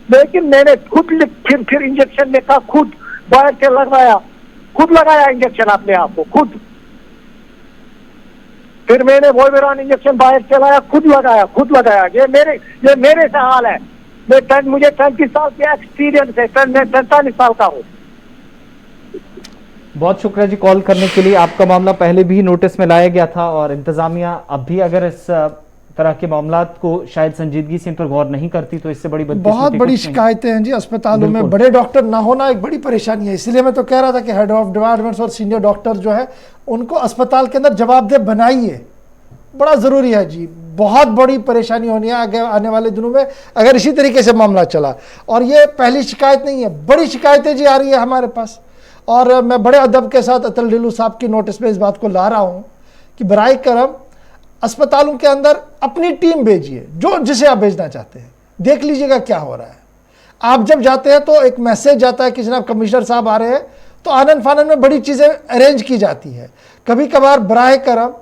लेकिन मैंने खुद फिर इंजेक्शन लेकर खुद बाहर से खुद लगाया इंजेक्शन अपने आप को खुद। फिर मैंने वोल्वेरान इंजेक्शन बाहर से लाया, खुद लगाया। ये मेरे से हाल है। मुझे 35 साल के एक्सपीरियंस है, मैं 45 साल का हूँ। बहुत शुक्रिया जी कॉल करने के लिए। आपका मामला पहले भी नोटिस में लाया गया था और इंतजामिया अब भी अगर इस तरह के मामलात को शायद संजीदगी से इन पर गौर नहीं करती तो इससे बहुत बड़ी शिकायतें हैं जी। अस्पतालों में बड़े डॉक्टर ना होना एक बड़ी परेशानी है। इसलिए मैं तो कह रहा था कि हेड ऑफ डिपार्टमेंट्स और सीनियर डॉक्टर जो है उनको अस्पताल के अंदर जवाबदेह बनाइए, बड़ा ज़रूरी है जी। बहुत बड़ी परेशानी होनी है आगे आने वाले दिनों में अगर इसी तरीके से मामला चला। और ये पहली शिकायत नहीं है, बड़ी शिकायतें जी आ रही है हमारे पास। और मैं बड़े अदब के साथ अतुल ढिल्लों साहब की नोटिस में इस बात को ला रहा हूँ कि बराए करम अस्पतालों के अंदर अपनी टीम भेजिए, जो जिसे आप भेजना चाहते हैं। देख लीजिएगा क्या हो रहा है। आप जब जाते हैं तो एक मैसेज जाता है कि जनाब कमिश्नर साहब आ रहे हैं, तो आनन फानन में बड़ी चीज़ें अरेंज की जाती है। कभी कभार बराए करम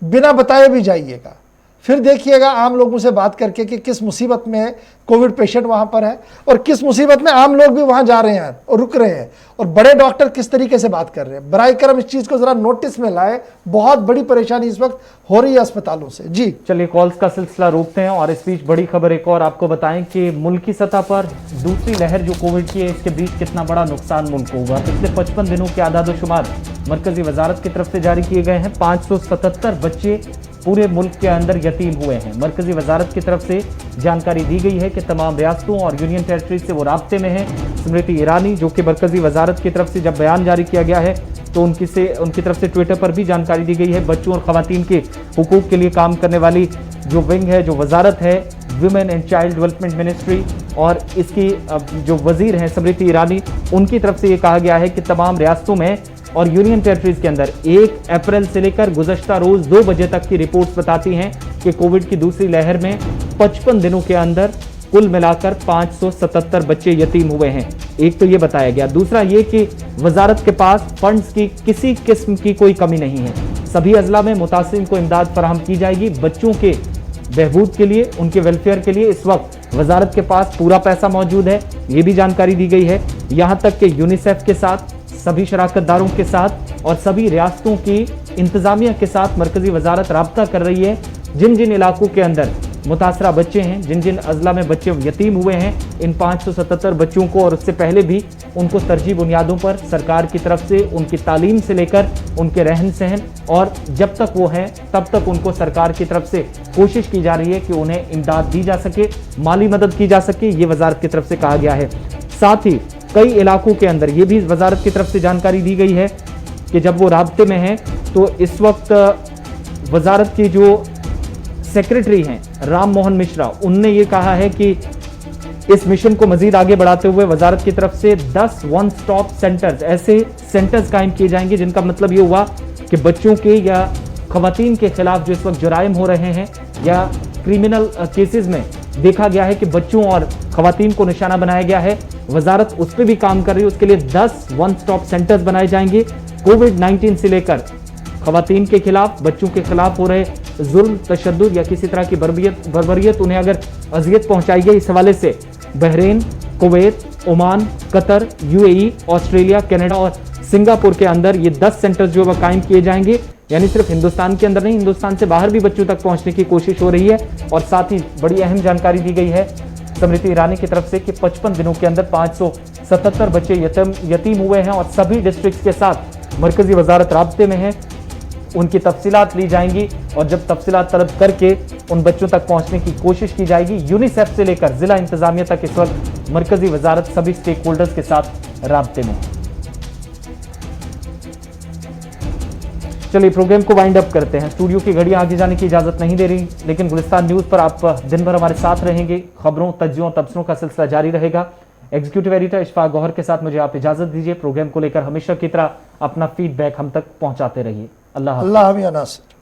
बिना बताए भी जाइएगा, फिर देखिएगा आम लोगों से बात करके कि किस मुसीबत में कोविड पेशेंट वहाँ पर है और किस मुसीबत में आम लोग भी वहाँ जा रहे हैं और रुक रहे हैं, और बड़े डॉक्टर किस तरीके से बात कर रहे हैं। बराए करम इस चीज़ को ज़रा नोटिस में लाए, बहुत बड़ी परेशानी इस वक्त हो रही है अस्पतालों से जी। चलिए कॉल्स का सिलसिला रोकते हैं और इस बीच बड़ी खबर एक और आपको बताएं कि मुल्क की सतह पर दूसरी लहर जो कोविड की है इसके बीच कितना बड़ा नुकसान मुल्क को हुआ। पिछले 55 दिनों के आदाद-ओ-शुमार मरकजी वजारत की तरफ से जारी किए गए हैं। 577 बच्चे पूरे मुल्क के अंदर यतीम हुए हैं। मरकजी वजारत की तरफ से जानकारी दी गई है कि तमाम रियासतों और यूनियन टेरिटरी से वो राब्ते में है। स्मृति ईरानी जो कि मरकजी वजारत की तरफ से जब बयान जारी किया गया है तो उनकी तरफ से ट्विटर पर भी जानकारी दी गई है। बच्चों और ख़वातीन के हुकूक के लिए काम करने वाली जो विंग है, जो वजारत है, women and child development ministry, और इसकी जो वजीर हैं स्मृति ईरानी, उनकी तरफ से ये कहा गया है कि तमाम रियासतों में और यूनियन टेरिटरीज के अंदर 1 अप्रैल से लेकर गुज़श्ता रोज 2 बजे तक की रिपोर्ट्स बताती हैं कि कोविड की दूसरी लहर में 55 दिनों के अंदर कुल मिलाकर 577 बच्चे यतीम हुए हैं। एक तो ये बताया गया। दूसरा ये कि वजारत के पास फंड्स की किसी किस्म की कोई कमी नहीं है। सभी अजला में मुतासिरीन को इमदाद फराहम की जाएगी। बच्चों के बहबूद के लिए, उनके वेलफेयर के लिए इस वक्त वजारत के पास पूरा पैसा मौजूद है, ये भी जानकारी दी गई है। यहाँ तक कि यूनिसेफ के साथ, सभी शराकतदारों के साथ और सभी रियासतों की इंतजामिया के साथ मरकजी वजारत राब्ता कर रही है। जिन जिन इलाकों के अंदर मुतासरा बच्चे हैं, जिन जिन अजला में बच्चे यतीम हुए हैं, इन 577 बच्चों को और उससे पहले भी उनको तरजीह बुनियादों पर सरकार की तरफ से उनकी तालीम से लेकर उनके रहन सहन और जब तक वो हैं तब तक उनको सरकार की तरफ से कोशिश की जा रही है कि उन्हें इमदाद दी जा सके, माली मदद की जा सके, ये वजारत की तरफ से कहा गया है। साथ ही कई इलाकों के अंदर ये भी वजारत की तरफ से जानकारी दी गई है कि जब वो राब्ते में हैं तो इस वक्त वजारत की जो सेक्रेटरी हैं राम मोहन मिश्रा, उनने ये कहा है कि इस मिशन को मजीद आगे बढ़ाते हुए वजारत की तरफ से 10 वन स्टॉप सेंटर्स, ऐसे सेंटर्स कायम किए जाएंगे जिनका मतलब ये हुआ कि बच्चों के या खवातीन के खिलाफ जो इस वक्त जुराइम हो रहे हैं या क्रिमिनल केसेस में देखा गया है कि बच्चों और खवातीन को निशाना बनाया गया है, वजारत उस पर भी काम कर रही है। उसके लिए 10 वन स्टॉप सेंटर्स बनाए जाएंगे। कोविड-19 से लेकर खवातीन के खिलाफ, बच्चों के खिलाफ हो रहे जुल्म, तशद्दुद या किसी तरह की बर्बरियत, उन्हें अगर अजियत पहुंचाई गई, इस हवाले से Bahrain, Kuwait, Oman, Qatar, UAE, Australia, Canada और सिंगापुर के अंदर ये 10 सेंटर्स जो है कायम किए जाएंगे। यानी सिर्फ हिंदुस्तान के अंदर नहीं, हिंदुस्तान से बाहर भी बच्चों तक पहुंचने की कोशिश हो रही है। और साथ ही बड़ी अहम जानकारी दी गई है स्मृति ईरानी की तरफ से कि 55 दिनों के अंदर 577 बच्चे यतीम हुए हैं और सभी डिस्ट्रिक्ट के साथ मरकजी वजारत राब्ते में है। उनकी तफसीलात ली जाएंगी और जब तफसीलात तलब करके उन बच्चों तक पहुंचने की कोशिश की जाएगी। यूनिसेफ से लेकर जिला इंतजामिया तक इस वक्त मरकजी वजारत सभी स्टेक होल्डर्स के साथ राब्ते में। चलिए प्रोग्राम को वाइंड अप करते हैं। स्टूडियो की घड़ियां आगे जाने की इजाजत नहीं दे रही, लेकिन गुलिस्तान न्यूज पर आप दिन भर हमारे साथ रहेंगे। खबरों, तज्जियों, तबसरों का सिलसिला जारी रहेगा। एग्जीक्यूटिव एडिटर इशफाक गौहर के साथ मुझे आप इजाजत दीजिए। प्रोग्राम को लेकर हमेशा की तरह अपना फीडबैक हम तक पहुंचाते रहिए। अल्लाह हाफ़िज़।